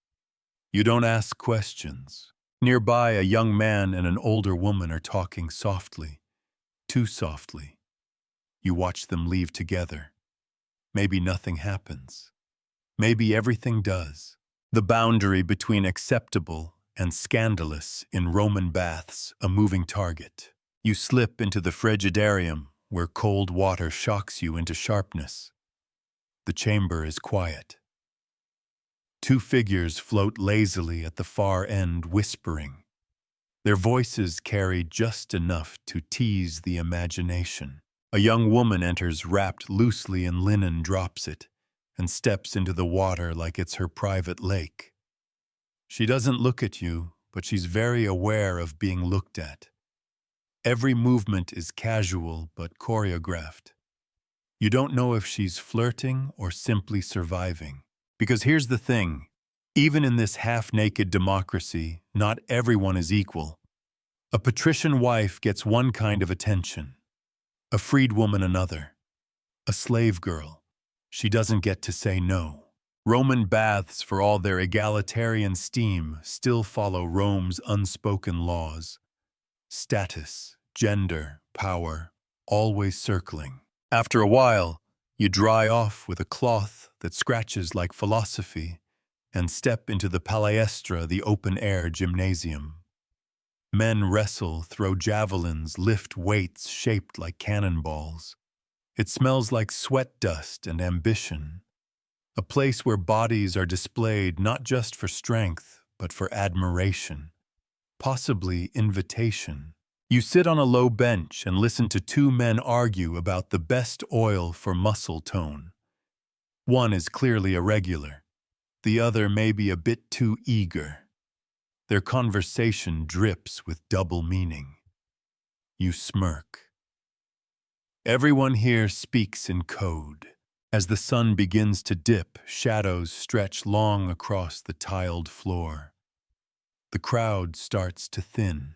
You don't ask questions. Nearby, a young man and an older woman are talking softly, too softly. You watch them leave together. Maybe nothing happens. Maybe everything does. The boundary between acceptable and scandalous in Roman baths, a moving target. You slip into the frigidarium, where cold water shocks you into sharpness. The chamber is quiet. Two figures float lazily at the far end, whispering. Their voices carry just enough to tease the imagination. A young woman enters wrapped loosely in linen, drops it, and steps into the water like it's her private lake. She doesn't look at you, but she's very aware of being looked at. Every movement is casual but choreographed. You don't know if she's flirting or simply surviving. Because here's the thing, even in this half-naked democracy, not everyone is equal. A patrician wife gets one kind of attention, a freedwoman another, a slave girl. She doesn't get to say no. Roman baths, for all their egalitarian steam, still follow Rome's unspoken laws. Status, gender, power, always circling. After a while, you dry off with a cloth that scratches like philosophy and step into the palaestra, the open-air gymnasium. Men wrestle, throw javelins, lift weights shaped like cannonballs. It smells like sweat dust and ambition. A place where bodies are displayed not just for strength, but for admiration, possibly invitation. You sit on a low bench and listen to two men argue about the best oil for muscle tone. One is clearly irregular. The other may be a bit too eager. Their conversation drips with double meaning. You smirk. Everyone here speaks in code. As the sun begins to dip, shadows stretch long across the tiled floor. The crowd starts to thin.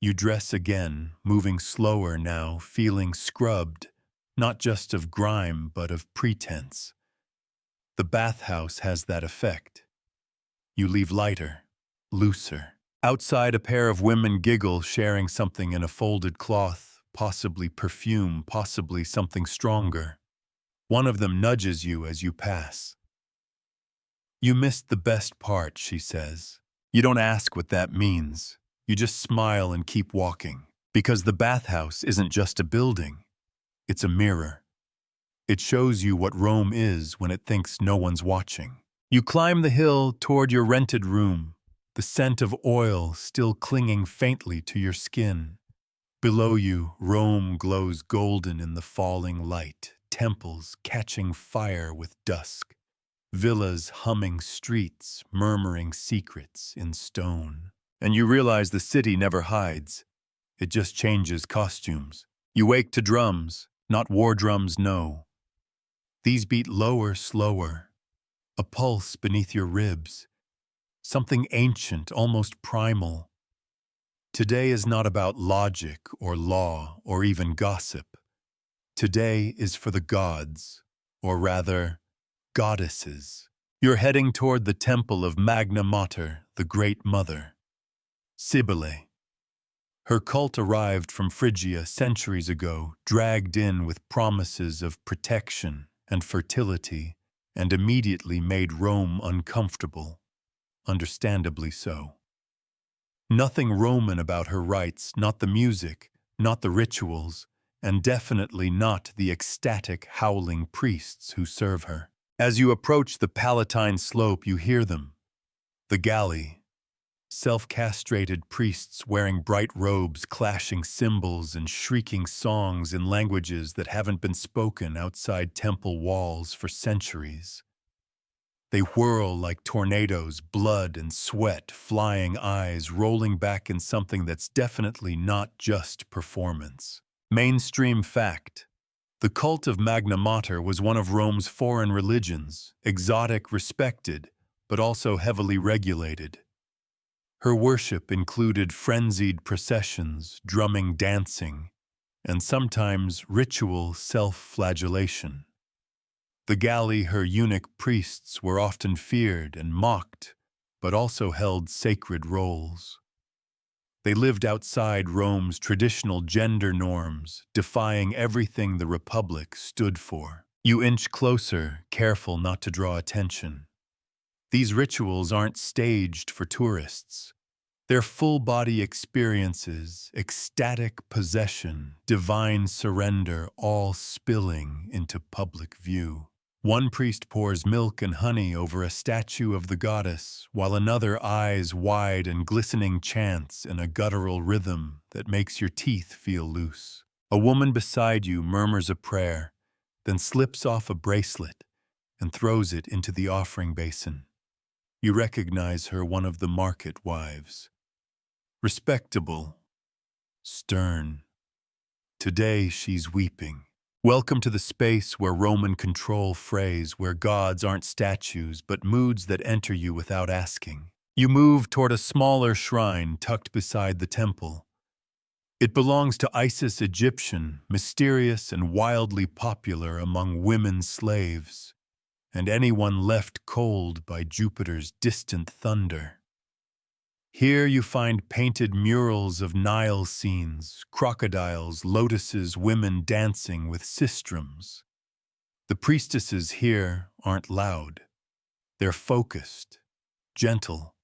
You dress again, moving slower now, feeling scrubbed, not just of grime, but of pretense. The bathhouse has that effect. You leave lighter, looser. Outside, a pair of women giggle, sharing something in a folded cloth, possibly perfume, possibly something stronger. One of them nudges you as you pass. "You missed the best part," she says. You don't ask what that means. You just smile and keep walking. Because the bathhouse isn't just a building. It's a mirror. It shows you what Rome is when it thinks no one's watching. You climb the hill toward your rented room, the scent of oil still clinging faintly to your skin. Below you, Rome glows golden in the falling light, temples catching fire with dusk, villas humming streets, murmuring secrets in stone. And you realize the city never hides. It just changes costumes. You wake to drums, not war drums, no. These beat lower, slower. a pulse beneath your ribs, something ancient, almost primal. Today is not about logic or law or even gossip. Today is for the gods, or rather, goddesses. You're heading toward the temple of Magna Mater, the Great Mother, Cybele. Her cult arrived from Phrygia centuries ago, dragged in with promises of protection and fertility, and immediately made Rome uncomfortable, understandably so. Nothing Roman about her rites, not the music, not the rituals, and definitely not the ecstatic, howling priests who serve her. As you approach the Palatine slope, you hear them. The galley, self-castrated priests wearing bright robes, clashing cymbals and shrieking songs in languages that haven't been spoken outside temple walls for centuries. They whirl like tornadoes, blood and sweat, flying eyes, rolling back in something that's definitely not just performance. Mainstream fact. The cult of Magna Mater was one of Rome's foreign religions, exotic, respected, but also heavily regulated. Her worship included frenzied processions, drumming, dancing, and sometimes ritual self-flagellation. The galley, her eunuch priests were often feared and mocked, but also held sacred roles. They lived outside Rome's traditional gender norms, defying everything the Republic stood for. You inch closer, careful not to draw attention. These rituals aren't staged for tourists. They're full-body experiences, ecstatic possession, divine surrender, all spilling into public view. One priest pours milk and honey over a statue of the goddess, while another, eyes wide and glistening, chants in a guttural rhythm that makes your teeth feel loose. A woman beside you murmurs a prayer, then slips off a bracelet and throws it into the offering basin. You recognize her, one of the market wives. Respectable, stern. Today she's weeping. Welcome to the space where Roman control frays, where gods aren't statues but moods that enter you without asking. You move toward a smaller shrine tucked beside the temple. It belongs to Isis Egyptian, mysterious and wildly popular among women slaves, and anyone left cold by Jupiter's distant thunder. Here you find painted murals of Nile scenes, crocodiles, lotuses, women dancing with sistrums. The priestesses here aren't loud. They're focused, gentle.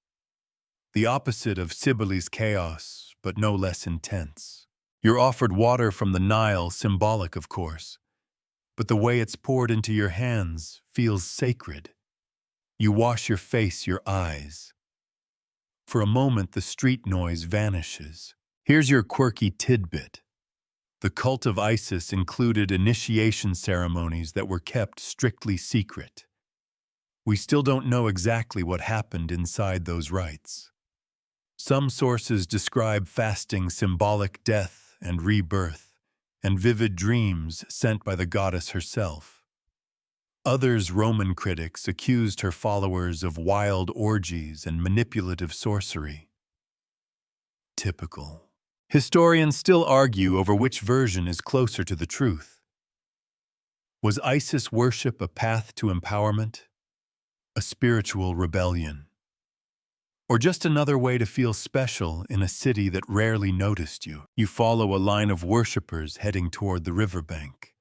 The opposite of Cybele's chaos, but no less intense. You're offered water from the Nile, symbolic of course, but the way it's poured into your hands feels sacred. You wash your face, your eyes. For a moment, the street noise vanishes. Here's your quirky tidbit. The cult of Isis included initiation ceremonies that were kept strictly secret. We still don't know exactly what happened inside those rites. Some sources describe fasting, symbolic death and rebirth, and vivid dreams sent by the goddess herself. Others, Roman critics, accused her followers of wild orgies and manipulative sorcery. Typical. Historians still argue over which version is closer to the truth. Was Isis worship a path to empowerment? A spiritual rebellion? Or just another way to feel special in a city that rarely noticed you? You follow a line of worshippers heading toward the riverbank.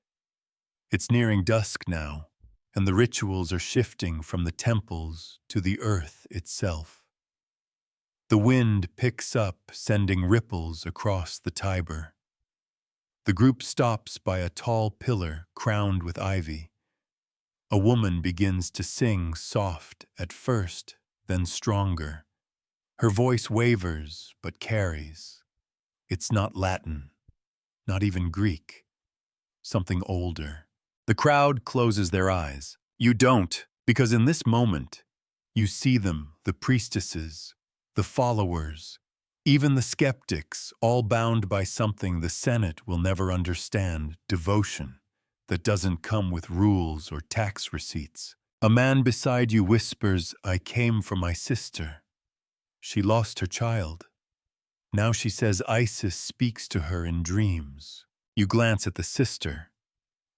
It's nearing dusk now, and the rituals are shifting from the temples to the earth itself. The wind picks up, sending ripples across the Tiber. The group stops by a tall pillar crowned with ivy. A woman begins to sing, soft at first, then stronger. Her voice wavers, but carries. It's not Latin, not even Greek, something older. The crowd closes their eyes. You don't, because in this moment, you see them, the priestesses, the followers, even the skeptics, all bound by something the Senate will never understand, devotion that doesn't come with rules or tax receipts. A man beside you whispers, "I came for my sister. She lost her child." Now she says Isis speaks to her in dreams. You glance at the sister.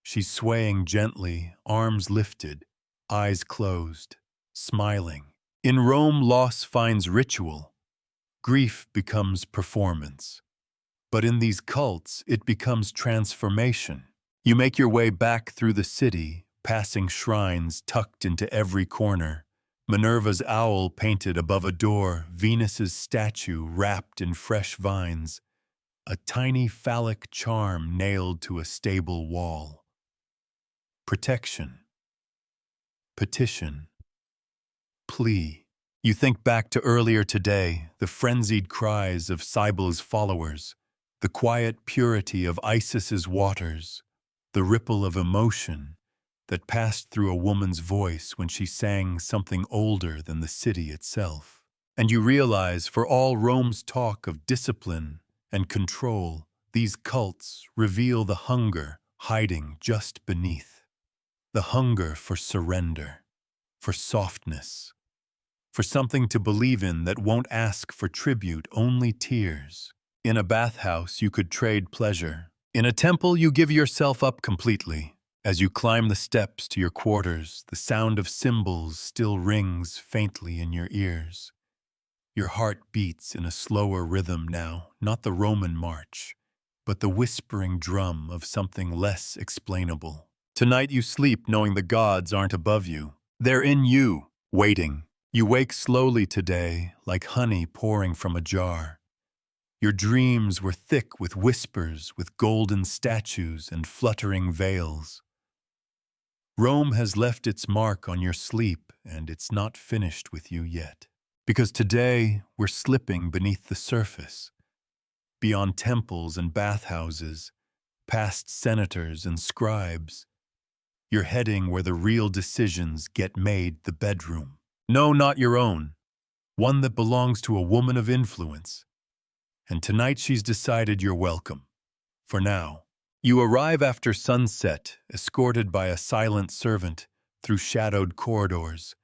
She's swaying gently, arms lifted, eyes closed, smiling. In Rome, loss finds ritual. Grief becomes performance. But in these cults, it becomes transformation. You make your way back through the city, passing shrines tucked into every corner. Minerva's owl painted above a door, Venus's statue wrapped in fresh vines, a tiny phallic charm nailed to a stable wall. Protection. Petition. Plea. You think back to earlier today, the frenzied cries of Cybele's followers, the quiet purity of Isis's waters, the ripple of emotion that passed through a woman's voice when she sang something older than the city itself. And you realize, for all Rome's talk of discipline and control, these cults reveal the hunger hiding just beneath. The hunger for surrender, for softness, for something to believe in that won't ask for tribute, only tears. In a bathhouse, you could trade pleasure. In a temple, you give yourself up completely. As you climb the steps to your quarters, the sound of cymbals still rings faintly in your ears. Your heart beats in a slower rhythm now, not the Roman march, but the whispering drum of something less explainable. Tonight you sleep knowing the gods aren't above you. They're in you, waiting. You wake slowly today, like honey pouring from a jar. Your dreams were thick with whispers, with golden statues and fluttering veils. Rome has left its mark on your sleep, and it's not finished with you yet. Because today, we're slipping beneath the surface, beyond temples and bathhouses, past senators and scribes. You're heading where the real decisions get made, the bedroom. No, not your own. One that belongs to a woman of influence. And tonight she's decided you're welcome. For now. You arrive after sunset, escorted by a silent servant through shadowed corridors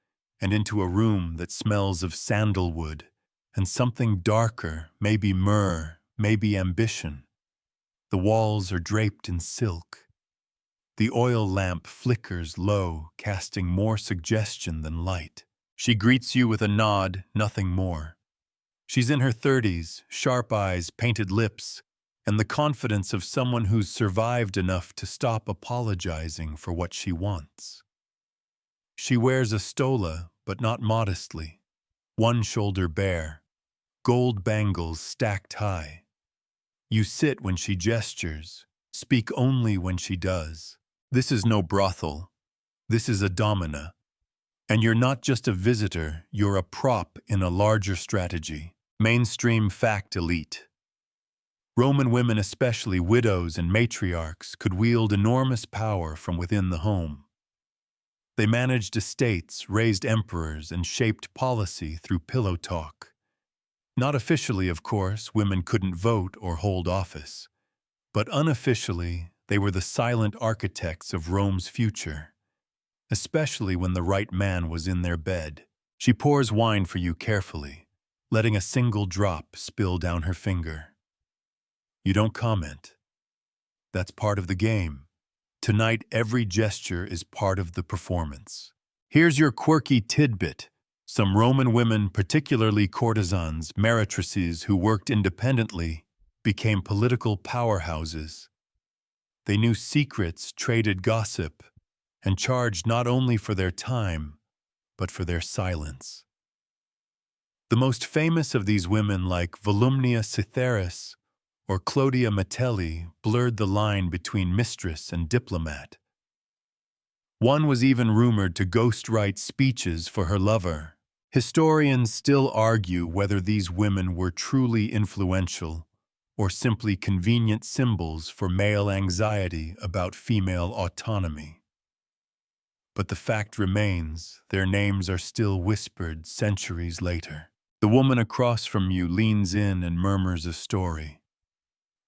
and into a room that smells of sandalwood and something darker, maybe myrrh, maybe ambition. The walls are draped in silk. The oil lamp flickers low, casting more suggestion than light. She greets you with a nod, nothing more. She's in her 30s, sharp eyes, painted lips, and the confidence of someone who's survived enough to stop apologizing for what she wants. She wears a stola, but not modestly, one shoulder bare, gold bangles stacked high. You sit when she gestures, speak only when she does. This is no brothel. This is a domina. And you're not just a visitor, you're a prop in a larger strategy. Mainstream fact elite. Roman women, especially widows and matriarchs, could wield enormous power from within the home. They managed estates, raised emperors, and shaped policy through pillow talk. Not officially, of course, women couldn't vote or hold office. But unofficially, they were the silent architects of Rome's future, especially when the right man was in their bed. She pours wine for you carefully, letting a single drop spill down her finger. You don't comment. That's part of the game. Tonight, every gesture is part of the performance. Here's your quirky tidbit. Some Roman women, particularly courtesans, meretrices who worked independently, became political powerhouses. They knew secrets, traded gossip, and charged not only for their time, but for their silence. The most famous of these women, like Volumnia Cytheris or Clodia Metelli, blurred the line between mistress and diplomat. One was even rumored to ghostwrite speeches for her lover. Historians still argue whether these women were truly influential or simply convenient symbols for male anxiety about female autonomy. But the fact remains, their names are still whispered centuries later. The woman across from you leans in and murmurs a story.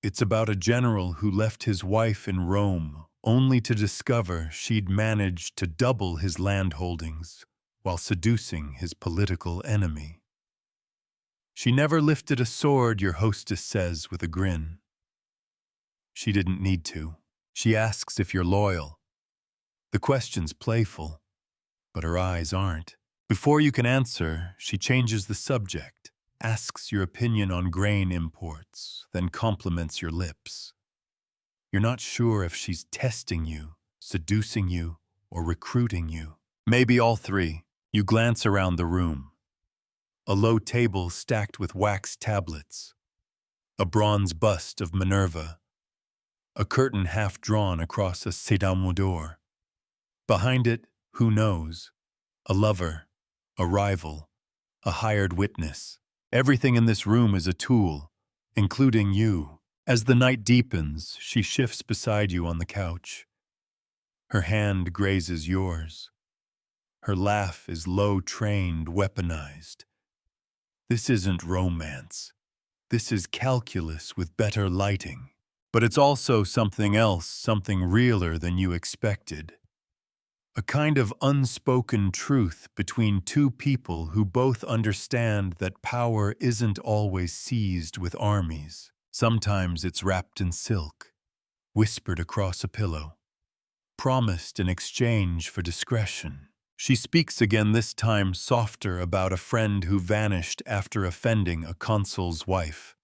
It's about a general who left his wife in Rome only to discover she'd managed to double his land holdings while seducing his political enemy. She never lifted a sword, your hostess says with a grin. She didn't need to. She asks if you're loyal. The question's playful, but her eyes aren't. Before you can answer, she changes the subject, asks your opinion on grain imports, then compliments your lips. You're not sure if she's testing you, seducing you, or recruiting you. Maybe all three. You glance around the room. A low table stacked with wax tablets. A bronze bust of Minerva. A curtain half drawn across a sédame door. Behind it, who knows? A lover, a rival, a hired witness. Everything in this room is a tool, including you. As the night deepens, she shifts beside you on the couch. Her hand grazes yours. Her laugh is low-trained, weaponized. This isn't romance. This is calculus with better lighting. But it's also something else, something realer than you expected. A kind of unspoken truth between two people who both understand that power isn't always seized with armies. Sometimes it's wrapped in silk, whispered across a pillow, promised in exchange for discretion. She speaks again, this time softer, about a friend who vanished after offending a consul's wife.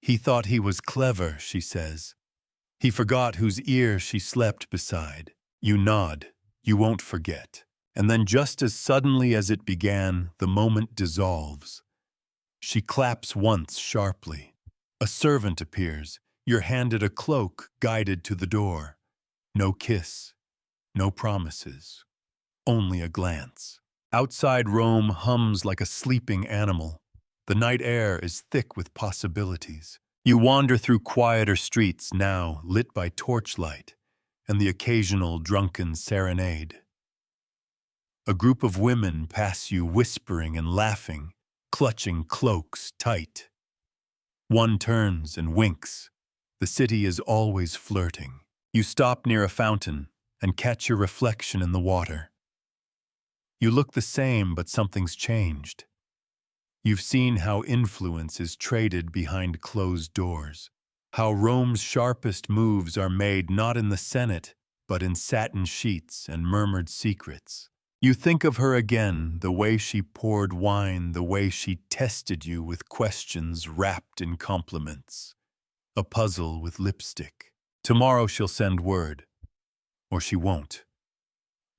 He thought he was clever, she says. He forgot whose ear she slept beside. You nod. You won't forget. And then just as suddenly as it began, the moment dissolves. She claps once sharply. A servant appears. You're handed a cloak, guided to the door. No kiss. No promises. Only a glance. Outside, Rome hums like a sleeping animal. The night air is thick with possibilities. You wander through quieter streets now, lit by torchlight, and the occasional drunken serenade. A group of women pass you, whispering and laughing, clutching cloaks tight. One turns and winks. The city is always flirting. You stop near a fountain and catch your reflection in the water. You look the same, but something's changed. You've seen how influence is traded behind closed doors, how Rome's sharpest moves are made not in the Senate, but in satin sheets and murmured secrets. You think of her again, the way she poured wine, the way she tested you with questions wrapped in compliments. A puzzle with lipstick. Tomorrow she'll send word, or she won't.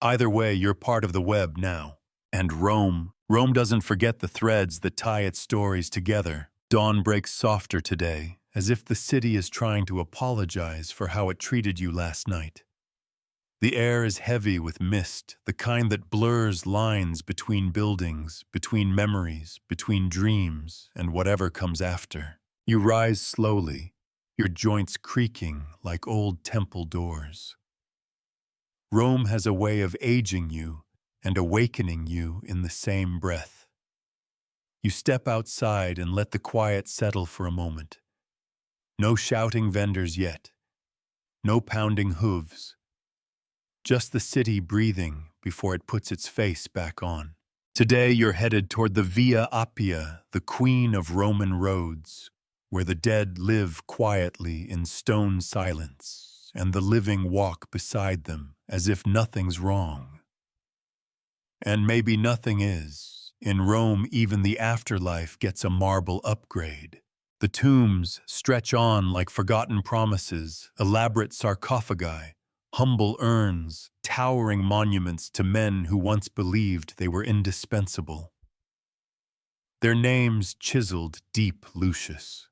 Either way, you're part of the web now. And Rome doesn't forget the threads that tie its stories together. Dawn breaks softer today, as if the city is trying to apologize for how it treated you last night. The air is heavy with mist, the kind that blurs lines between buildings, between memories, between dreams, and whatever comes after. You rise slowly, your joints creaking like old temple doors. Rome has a way of aging you and awakening you in the same breath. You step outside and let the quiet settle for a moment. No shouting vendors yet. No pounding hooves. Just the city breathing before it puts its face back on. Today you're headed toward the Via Appia, the queen of Roman roads, where the dead live quietly in stone silence, and the living walk beside them as if nothing's wrong. And maybe nothing is. In Rome, even the afterlife gets a marble upgrade. The tombs stretch on like forgotten promises, elaborate sarcophagi, humble urns, towering monuments to men who once believed they were indispensable. Their names chiseled deep: Lucius,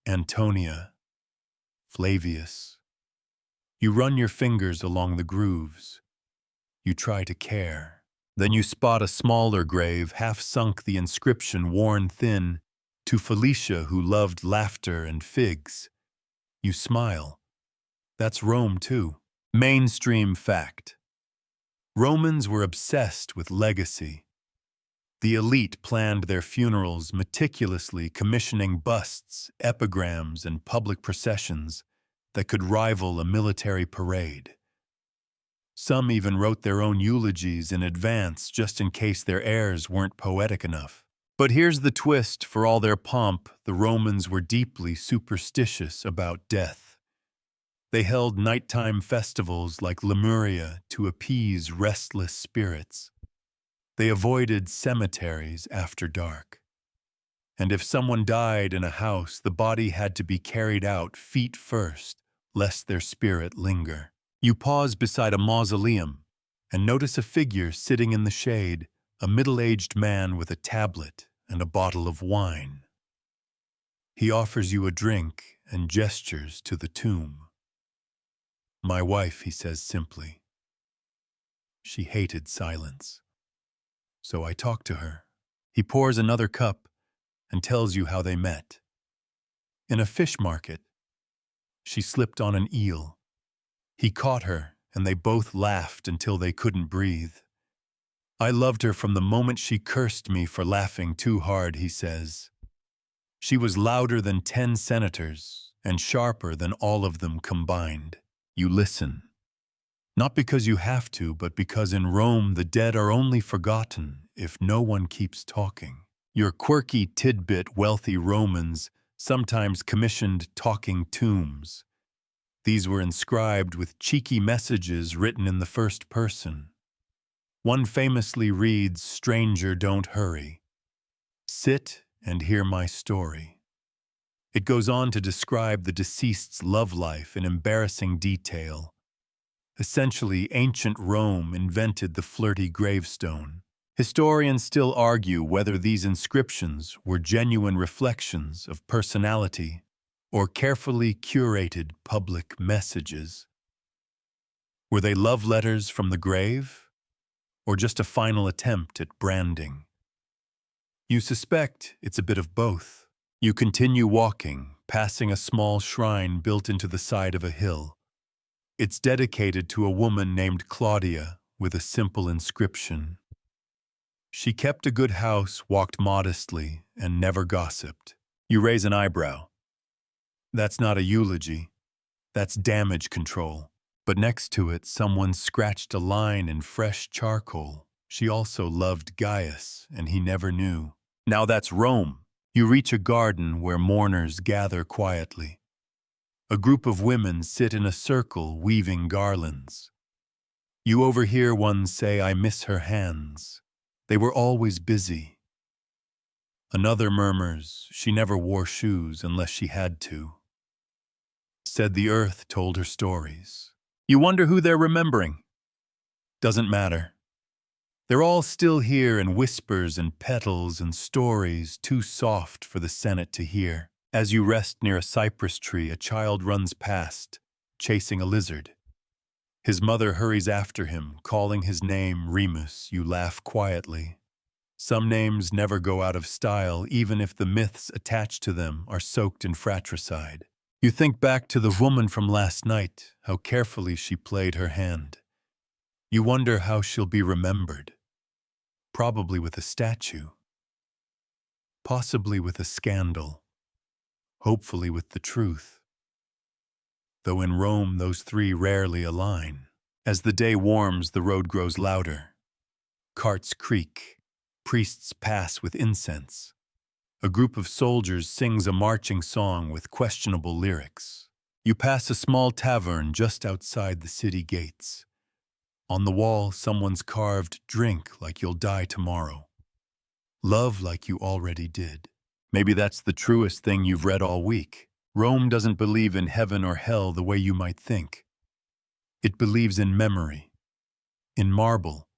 Antonia, Flavius. You run your fingers along the grooves. You try to care. Then you spot a smaller grave, half sunk, the inscription worn thin, to Felicia who loved laughter and figs. You smile. That's Rome too. Mainstream fact. Romans were obsessed with legacy. The elite planned their funerals meticulously, commissioning busts, epigrams, and public processions. that could rival a military parade. Some even wrote their own eulogies in advance just in case their heirs weren't poetic enough. But here's the twist: for all their pomp, the Romans were deeply superstitious about death. They held nighttime festivals like Lemuria to appease restless spirits. They avoided cemeteries after dark. And if someone died in a house, the body had to be carried out feet first, lest their spirit linger. You pause beside a mausoleum and notice a figure sitting in the shade, a middle-aged man with a tablet and a bottle of wine. He offers you a drink and gestures to the tomb. "My wife," he says simply. She hated silence. So I talk to her. He pours another cup and tells you how they met. In a fish market, she slipped on an eel. He caught her, and they both laughed until they couldn't breathe. "I loved her from the moment she cursed me for laughing too hard," he says. "She was louder than 10 senators and sharper than all of them combined." You listen. Not because you have to, but because in Rome the dead are only forgotten if no one keeps talking. Your quirky tidbit wealthy Romans sometimes commissioned talking tombs. These were inscribed with cheeky messages written in the first person. One famously reads, "Stranger, don't hurry. Sit and hear my story." It goes on to describe the deceased's love life in embarrassing detail. Essentially, ancient Rome invented the flirty gravestone. Historians still argue whether these inscriptions were genuine reflections of personality or carefully curated public messages. Were they love letters from the grave, or just a final attempt at branding? You suspect it's a bit of both. You continue walking, passing a small shrine built into the side of a hill. It's dedicated to a woman named Claudia with a simple inscription. She kept a good house, walked modestly, and never gossiped. You raise an eyebrow. That's not a eulogy. That's damage control. But next to it, someone scratched a line in fresh charcoal. She also loved Gaius, and he never knew. Now that's Rome. You reach a garden where mourners gather quietly. A group of women sit in a circle weaving garlands. You overhear one say, "I miss her hands. They were always busy." Another murmurs, "She never wore shoes unless she had to." Said the earth told her stories. You wonder who they're remembering. Doesn't matter. They're all still here in whispers and petals and stories too soft for the Senate to hear. As you rest near a cypress tree, a child runs past, chasing a lizard. His mother hurries after him, calling his name Remus. You laugh quietly. Some names never go out of style, even if the myths attached to them are soaked in fratricide. You think back to the woman from last night, how carefully she played her hand. You wonder how she'll be remembered. Probably with a statue. Possibly with a scandal. Hopefully with the truth. Though in Rome those three rarely align. As the day warms, the road grows louder. Carts creak. Priests pass with incense. A group of soldiers sings a marching song with questionable lyrics. You pass a small tavern just outside the city gates. On the wall, someone's carved, "Drink like you'll die tomorrow. Love like you already did." Maybe that's the truest thing you've read all week. Rome doesn't believe in heaven or hell the way you might think. It believes in memory, in marble,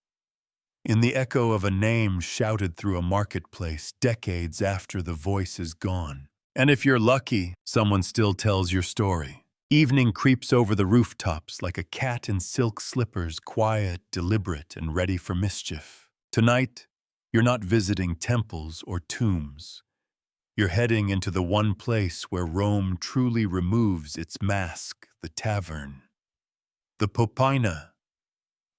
in the echo of a name shouted through a marketplace decades after the voice is gone. And if you're lucky, someone still tells your story. Evening creeps over the rooftops like a cat in silk slippers, quiet, deliberate, and ready for mischief. Tonight, you're not visiting temples or tombs. You're heading into the one place where Rome truly removes its mask, the tavern. The Popina.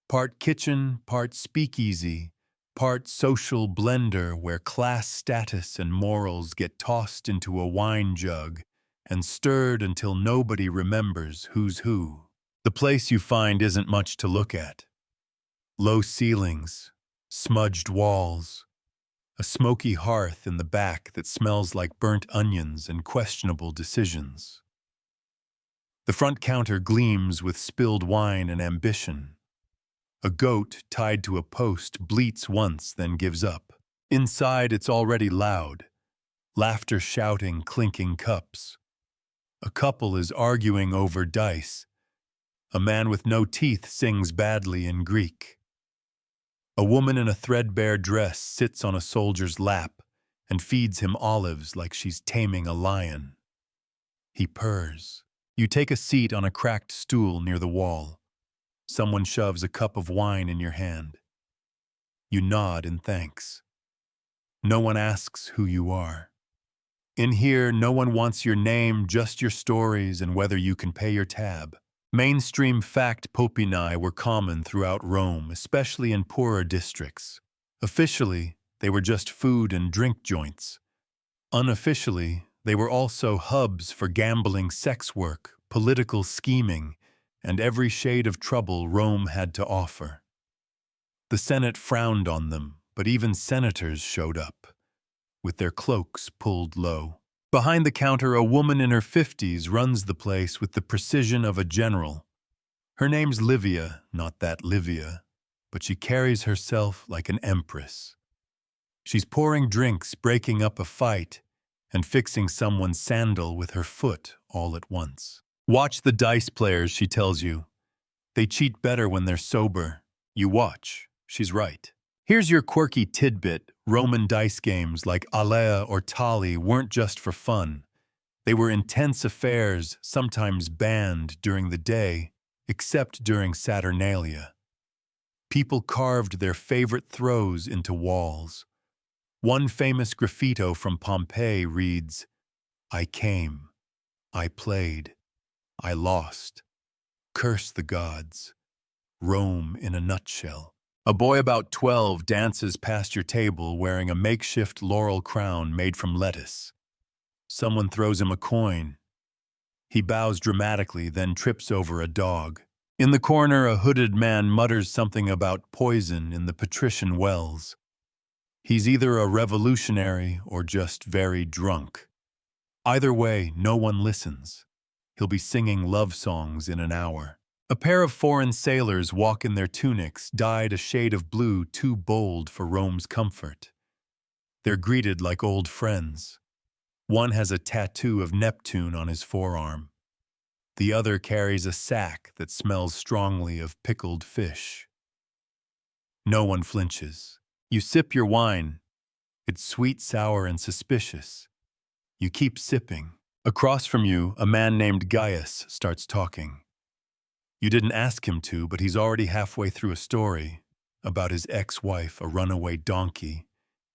Part kitchen, part speakeasy, part social blender where class status and morals get tossed into a wine jug and stirred until nobody remembers who's who. The place you find isn't much to look at. Low ceilings, smudged walls, a smoky hearth in the back that smells like burnt onions and questionable decisions. The front counter gleams with spilled wine and ambition. A goat tied to a post bleats once, then gives up. Inside, it's already loud. Laughter shouting, clinking cups. A couple is arguing over dice. A man with no teeth sings badly in Greek. A woman in a threadbare dress sits on a soldier's lap and feeds him olives like she's taming a lion. He purrs. You take a seat on a cracked stool near the wall. Someone shoves a cup of wine in your hand. You nod in thanks. No one asks who you are. In here, no one wants your name, just your stories and whether you can pay your tab. Mainstream fact popini were common throughout Rome, especially in poorer districts. Officially, they were just food and drink joints. Unofficially, they were also hubs for gambling, sex work, political scheming, and every shade of trouble Rome had to offer. The Senate frowned on them, but even senators showed up, with their cloaks pulled low. Behind the counter, a woman in her 50s runs the place with the precision of a general. Her name's Livia, not that Livia, but she carries herself like an empress. She's pouring drinks, breaking up a fight, and fixing someone's sandal with her foot all at once. Watch the dice players, she tells you. They cheat better when they're sober. You watch. She's right. Here's your quirky tidbit. Roman dice games like Alea or Tali weren't just for fun. They were intense affairs, sometimes banned during the day, except during Saturnalia. People carved their favorite throws into walls. One famous graffito from Pompeii reads, "I came, I played, I lost. Curse the gods. Rome in a nutshell." A boy about 12 dances past your table wearing a makeshift laurel crown made from lettuce. Someone throws him a coin. He bows dramatically, then trips over a dog. In the corner, a hooded man mutters something about poison in the patrician wells. He's either a revolutionary or just very drunk. Either way, no one listens. He'll be singing love songs in an hour. A pair of foreign sailors walk in their tunics, dyed a shade of blue too bold for Rome's comfort. They're greeted like old friends. One has a tattoo of Neptune on his forearm. The other carries a sack that smells strongly of pickled fish. No one flinches. You sip your wine. It's sweet, sour, and suspicious. You keep sipping. Across from you, a man named Gaius starts talking. You didn't ask him to, but he's already halfway through a story about his ex-wife, a runaway donkey,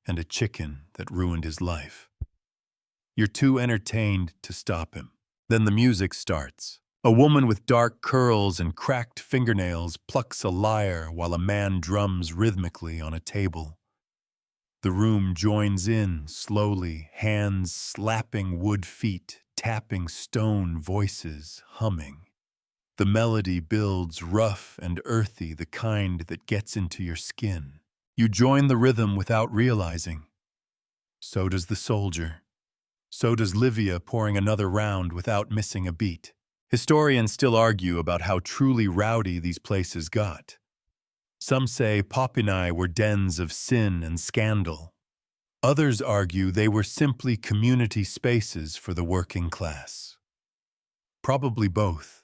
and a chicken that ruined his life. You're too entertained to stop him. Then the music starts. A woman with dark curls and cracked fingernails plucks a lyre while a man drums rhythmically on a table. The room joins in slowly, hands slapping wood feet, tapping stone voices, humming. The melody builds rough and earthy, the kind that gets into your skin. You join the rhythm without realizing. So does the soldier. So does Livia, pouring another round without missing a beat. Historians still argue about how truly rowdy these places got. Some say popini were dens of sin and scandal. Others argue they were simply community spaces for the working class. Probably both.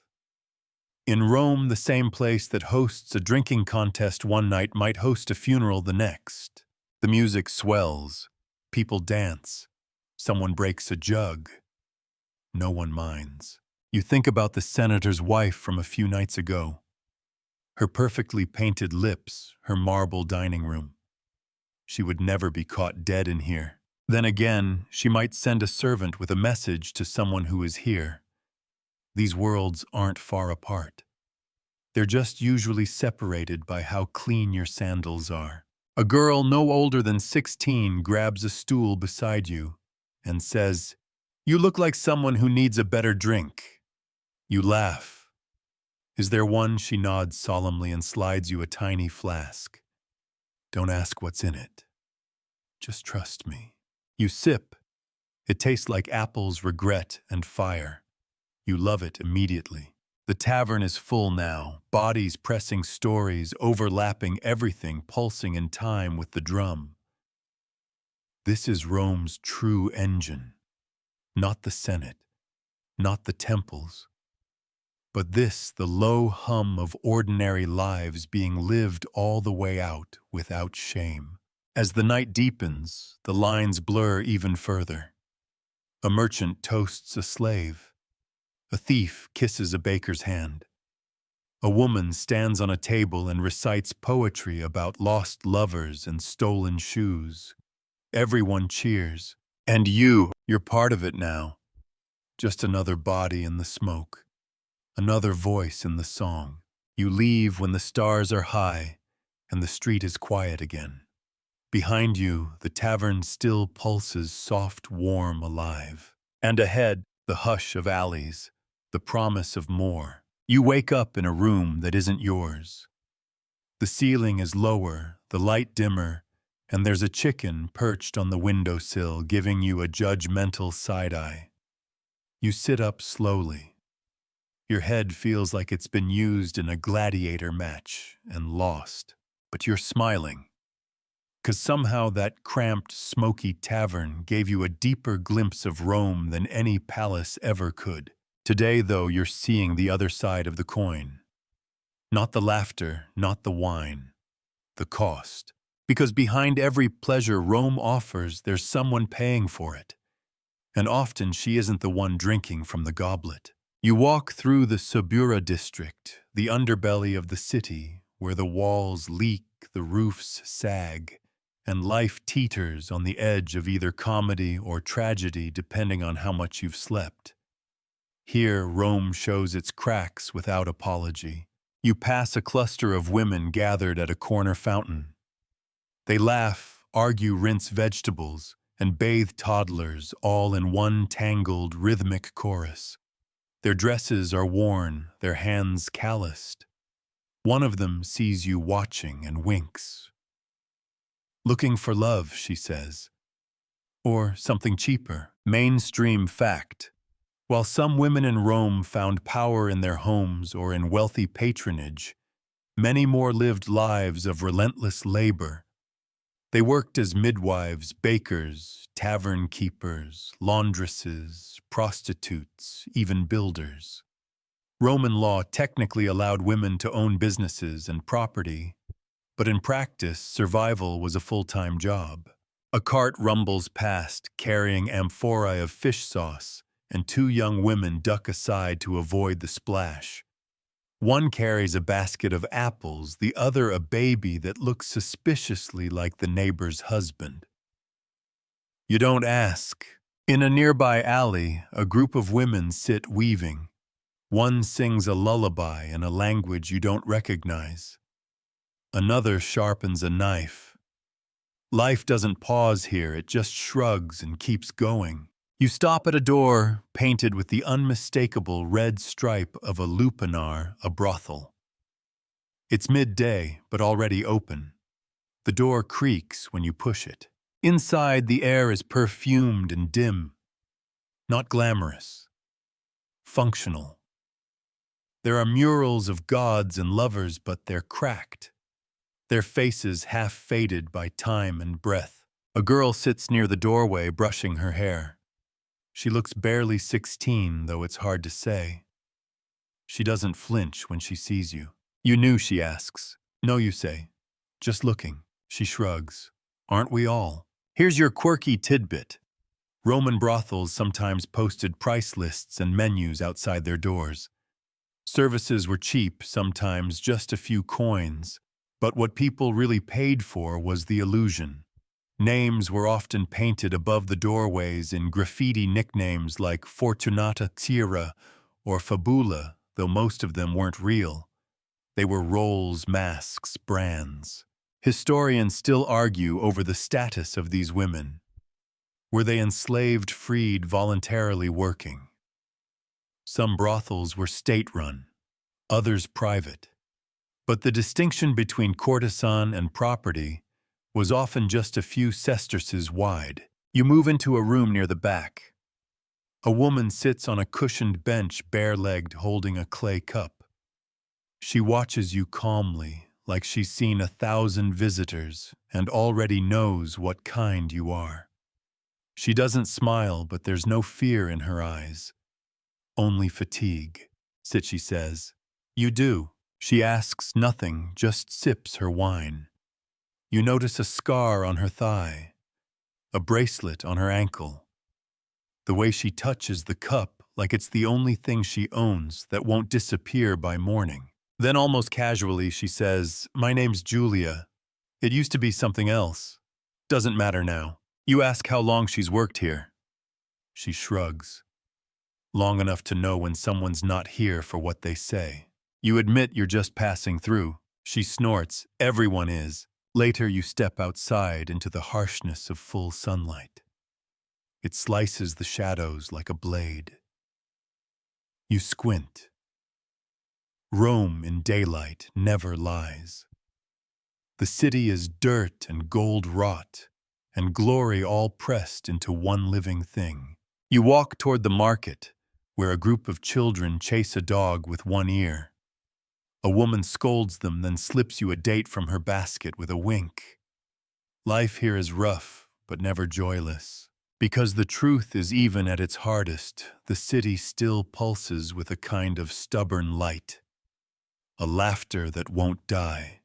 In Rome, the same place that hosts a drinking contest one night might host a funeral the next. The music swells. People dance. Someone breaks a jug. No one minds. You think about the senator's wife from a few nights ago. Her perfectly painted lips, her marble dining room. She would never be caught dead in here. Then again, she might send a servant with a message to someone who is here. These worlds aren't far apart. They're just usually separated by how clean your sandals are. A girl no older than 16 grabs a stool beside you and says, You look like someone who needs a better drink. You laugh. Is there one? She nods solemnly and slides you a tiny flask. Don't ask what's in it. Just trust me. You sip. It tastes like apples, regret, and fire. You love it immediately. The tavern is full now, bodies pressing stories, overlapping everything, pulsing in time with the drum. This is Rome's true engine. Not the Senate, not the temples, but this, the low hum of ordinary lives being lived all the way out without shame. As the night deepens, the lines blur even further. A merchant toasts a slave. A thief kisses a baker's hand. A woman stands on a table and recites poetry about lost lovers and stolen shoes. Everyone cheers. And you're part of it now. Just another body in the smoke. Another voice in the song. You leave when the stars are high and the street is quiet again. Behind you, the tavern still pulses soft, warm, alive. And ahead, the hush of alleys, the promise of more. You wake up in a room that isn't yours. The ceiling is lower, the light dimmer, and there's a chicken perched on the windowsill giving you a judgmental side-eye. You sit up slowly. Your head feels like it's been used in a gladiator match and lost, but you're smiling. 'Cause somehow that cramped, smoky tavern gave you a deeper glimpse of Rome than any palace ever could. Today, though, you're seeing the other side of the coin. Not the laughter, not the wine. The cost. Because behind every pleasure Rome offers, there's someone paying for it. And often she isn't the one drinking from the goblet. You walk through the Subura district, the underbelly of the city, where the walls leak, the roofs sag, and life teeters on the edge of either comedy or tragedy depending on how much you've slept. Here, Rome shows its cracks without apology. You pass a cluster of women gathered at a corner fountain. They laugh, argue, rinse vegetables, and bathe toddlers all in one tangled, rhythmic chorus. Their dresses are worn, their hands calloused. One of them sees you watching and winks. Looking for love, she says. Or something cheaper. Mainstream fact. While some women in Rome found power in their homes or in wealthy patronage, many more lived lives of relentless labor. They worked as midwives, bakers, tavern keepers, laundresses, prostitutes, even builders. Roman law technically allowed women to own businesses and property, but in practice, survival was a full-time job. A cart rumbles past, carrying amphorae of fish sauce, and two young women duck aside to avoid the splash. One carries a basket of apples, the other a baby that looks suspiciously like the neighbor's husband. You don't ask. In a nearby alley, a group of women sit weaving. One sings a lullaby in a language you don't recognize. Another sharpens a knife. Life doesn't pause here, it just shrugs and keeps going. You stop at a door painted with the unmistakable red stripe of a lupanar, a brothel. It's midday, but already open. The door creaks when you push it. Inside, the air is perfumed and dim. Not glamorous. Functional. There are murals of gods and lovers, but they're cracked. Their faces half faded by time and breath. A girl sits near the doorway, brushing her hair. She looks barely 16, though it's hard to say. She doesn't flinch when she sees you. You knew, she asks. No, you say. Just looking. She shrugs. Aren't we all? Here's your quirky tidbit. Roman brothels sometimes posted price lists and menus outside their doors. Services were cheap, sometimes just a few coins. But what people really paid for was the illusion. Names were often painted above the doorways in graffiti nicknames like Fortunata Tira or Fabula, though most of them weren't real. They were roles, masks, brands. Historians still argue over the status of these women. Were they enslaved, freed, voluntarily working? Some brothels were state-run, others private. But the distinction between courtesan and property was often just a few sesterces wide. You move into a room near the back. A woman sits on a cushioned bench, bare-legged, holding a clay cup. She watches you calmly, like she's seen 1,000 visitors and already knows what kind you are. She doesn't smile, but there's no fear in her eyes. Only fatigue, Sitchi says. You do. She asks nothing, just sips her wine. You notice a scar on her thigh, a bracelet on her ankle. The way she touches the cup like it's the only thing she owns that won't disappear by morning. Then almost casually she says, "My name's Julia. It used to be something else. Doesn't matter now." You ask how long she's worked here. She shrugs. Long enough to know when someone's not here for what they say. You admit you're just passing through. She snorts, "Everyone is." Later you step outside into the harshness of full sunlight. It slices the shadows like a blade. You squint. Rome in daylight never lies. The city is dirt and gold wrought, and glory all pressed into one living thing. You walk toward the market, where a group of children chase a dog with one ear. A woman scolds them, then slips you a date from her basket with a wink. Life here is rough, but never joyless. Because the truth is even at its hardest, the city still pulses with a kind of stubborn light. A laughter that won't die.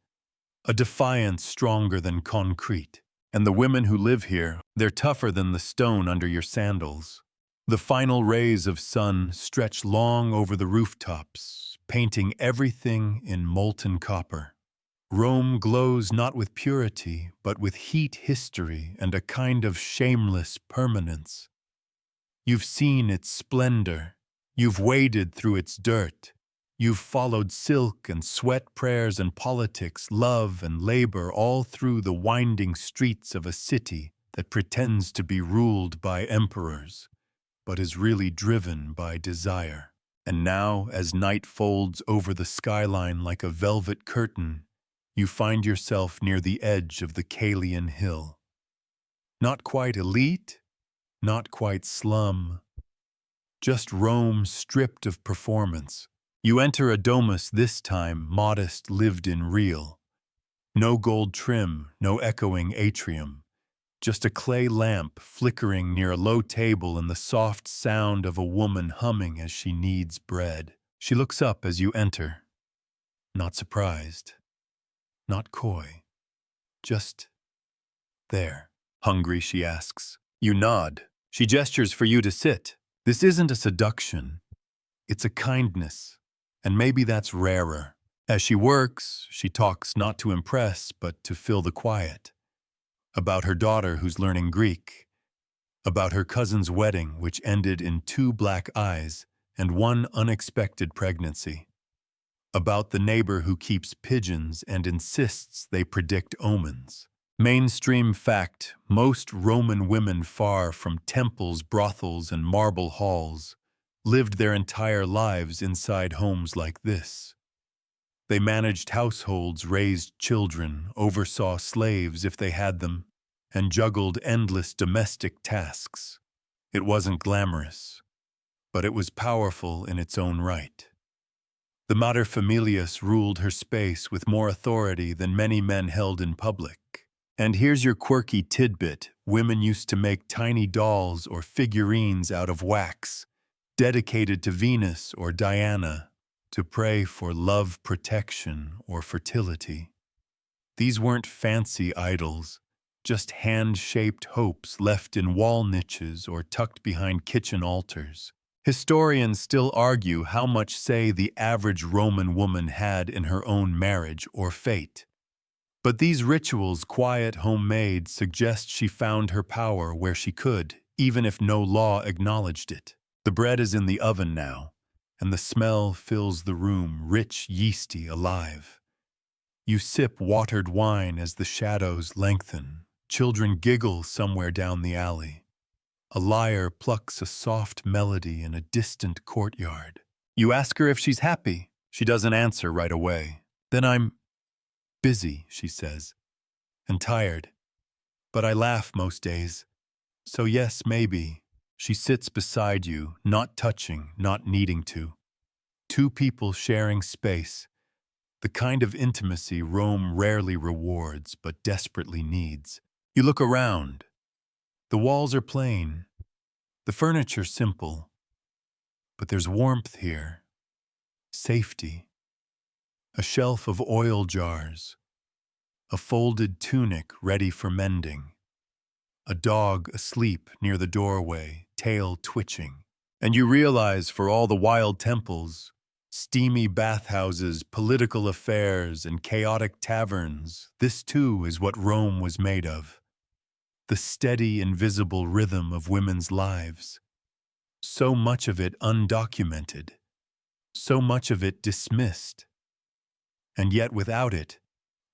A defiance stronger than concrete. And the women who live here, they're tougher than the stone under your sandals. The final rays of sun stretch long over the rooftops, painting everything in molten copper. Rome glows not with purity, but with heat, history, and a kind of shameless permanence. You've seen its splendor. You've waded through its dirt. You've followed silk and sweat, prayers and politics, love and labor, all through the winding streets of a city that pretends to be ruled by emperors, but is really driven by desire. And now, as night folds over the skyline like a velvet curtain, you find yourself near the edge of the Caligula hill. Not quite elite, not quite slum, just Rome stripped of performance. You enter a domus this time, modest, lived-in real. No gold trim, no echoing atrium. Just a clay lamp flickering near a low table and the soft sound of a woman humming as she kneads bread. She looks up as you enter. Not surprised. Not coy. Just there. Hungry, she asks. You nod. She gestures for you to sit. This isn't a seduction. It's a kindness. And maybe that's rarer. As she works, she talks not to impress, but to fill the quiet. About her daughter who's learning Greek. About her cousin's wedding, which ended in 2 black eyes and 1 unexpected pregnancy. About the neighbor who keeps pigeons and insists they predict omens. Mainstream fact, most Roman women far from temples, brothels, and marble halls lived their entire lives inside homes like this. They managed households, raised children, oversaw slaves if they had them, and juggled endless domestic tasks. It wasn't glamorous, but it was powerful in its own right. The mater familias ruled her space with more authority than many men held in public. And here's your quirky tidbit. Women used to make tiny dolls or figurines out of wax, dedicated to Venus or Diana, to pray for love, protection, or fertility. These weren't fancy idols, just hand-shaped hopes left in wall niches or tucked behind kitchen altars. Historians still argue how much say the average Roman woman had in her own marriage or fate. But these rituals, quiet, homemade, suggest she found her power where she could, even if no law acknowledged it. The bread is in the oven now, and the smell fills the room, rich, yeasty, alive. You sip watered wine as the shadows lengthen. Children giggle somewhere down the alley. A lyre plucks a soft melody in a distant courtyard. You ask her if she's happy. She doesn't answer right away. Then I'm busy, she says, and tired. But I laugh most days. So yes, maybe. She sits beside you, not touching, not needing to. Two people sharing space. The kind of intimacy Rome rarely rewards but desperately needs. You look around. The walls are plain. The furniture simple. But there's warmth here. Safety. A shelf of oil jars. A folded tunic ready for mending. A dog asleep near the doorway, tail twitching. And you realize for all the wild temples, steamy bathhouses, political affairs, and chaotic taverns, this too is what Rome was made of. The steady, invisible rhythm of women's lives. So much of it undocumented. So much of it dismissed. And yet without it,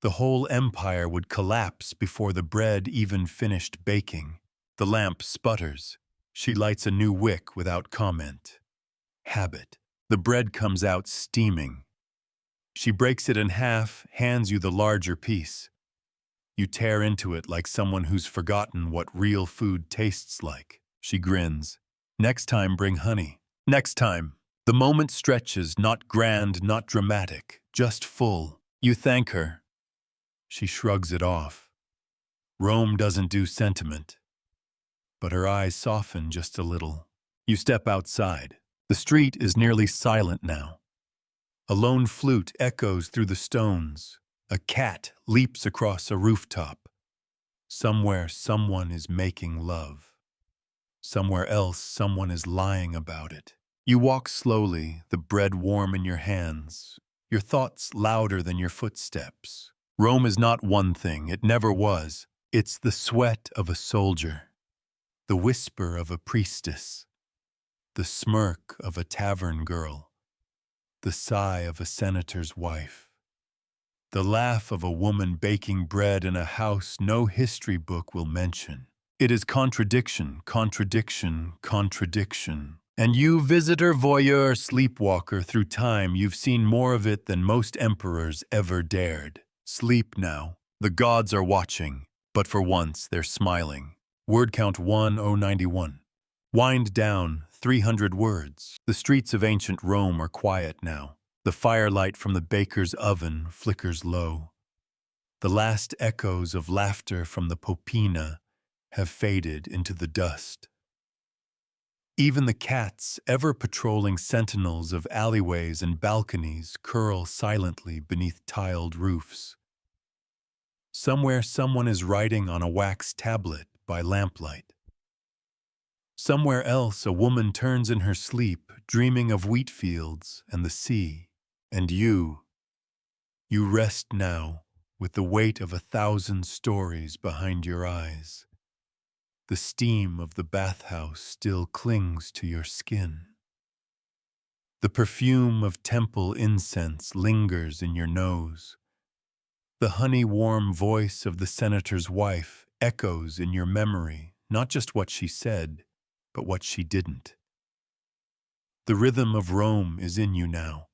the whole empire would collapse before the bread even finished baking. The lamp sputters. She lights a new wick without comment. Habit. The bread comes out steaming. She breaks it in half, hands you the larger piece. You tear into it like someone who's forgotten what real food tastes like. She grins. Next time, bring honey. Next time. The moment stretches, not grand, not dramatic, just full. You thank her. She shrugs it off. Rome doesn't do sentiment. But her eyes soften just a little. You step outside. The street is nearly silent now. A lone flute echoes through the stones. A cat leaps across a rooftop. Somewhere someone is making love. Somewhere else someone is lying about it. You walk slowly, the bread warm in your hands, your thoughts louder than your footsteps. Rome is not one thing, it never was. It's the sweat of a soldier, the whisper of a priestess, the smirk of a tavern girl, the sigh of a senator's wife, the laugh of a woman baking bread in a house no history book will mention. It is contradiction, contradiction, contradiction. And you, visitor, voyeur, sleepwalker through time, you've seen more of it than most emperors ever dared. Sleep now. The gods are watching, but for once they're smiling. Word count 1091. Wind down 300 words. The streets of ancient Rome are quiet now. The firelight from the baker's oven flickers low. The last echoes of laughter from the popina have faded into the dust. Even the cats, ever patrolling sentinels of alleyways and balconies, curl silently beneath tiled roofs. Somewhere someone is writing on a wax tablet by lamplight. Somewhere else a woman turns in her sleep, dreaming of wheat fields and the sea. And you rest now with the weight of 1,000 stories behind your eyes. The steam of the bathhouse still clings to your skin. The perfume of temple incense lingers in your nose. The honey-warm voice of the senator's wife echoes in your memory, not just what she said, but what she didn't. The rhythm of Rome is in you now.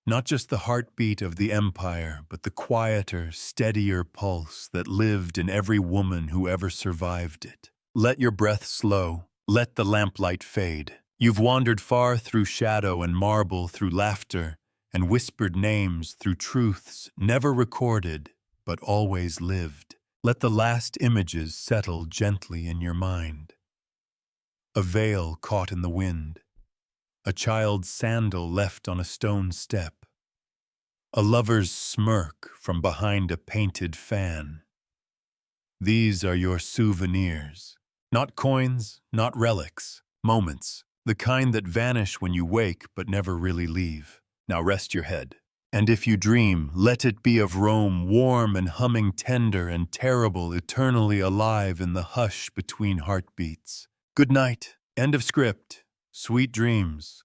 Not just the heartbeat of the empire, but the quieter, steadier pulse that lived in every woman who ever survived it. Let your breath slow. Let the lamplight fade. You've wandered far through shadow and marble, through laughter, and whispered names, through truths never recorded, but always lived. Let the last images settle gently in your mind. A veil caught in the wind. A child's sandal left on a stone step. A lover's smirk from behind a painted fan. These are your souvenirs. Not coins, not relics, moments. The kind that vanish when you wake but never really leave. Now rest your head. And if you dream, let it be of Rome, warm and humming, tender and terrible, eternally alive in the hush between heartbeats. Good night. End of script. Sweet dreams.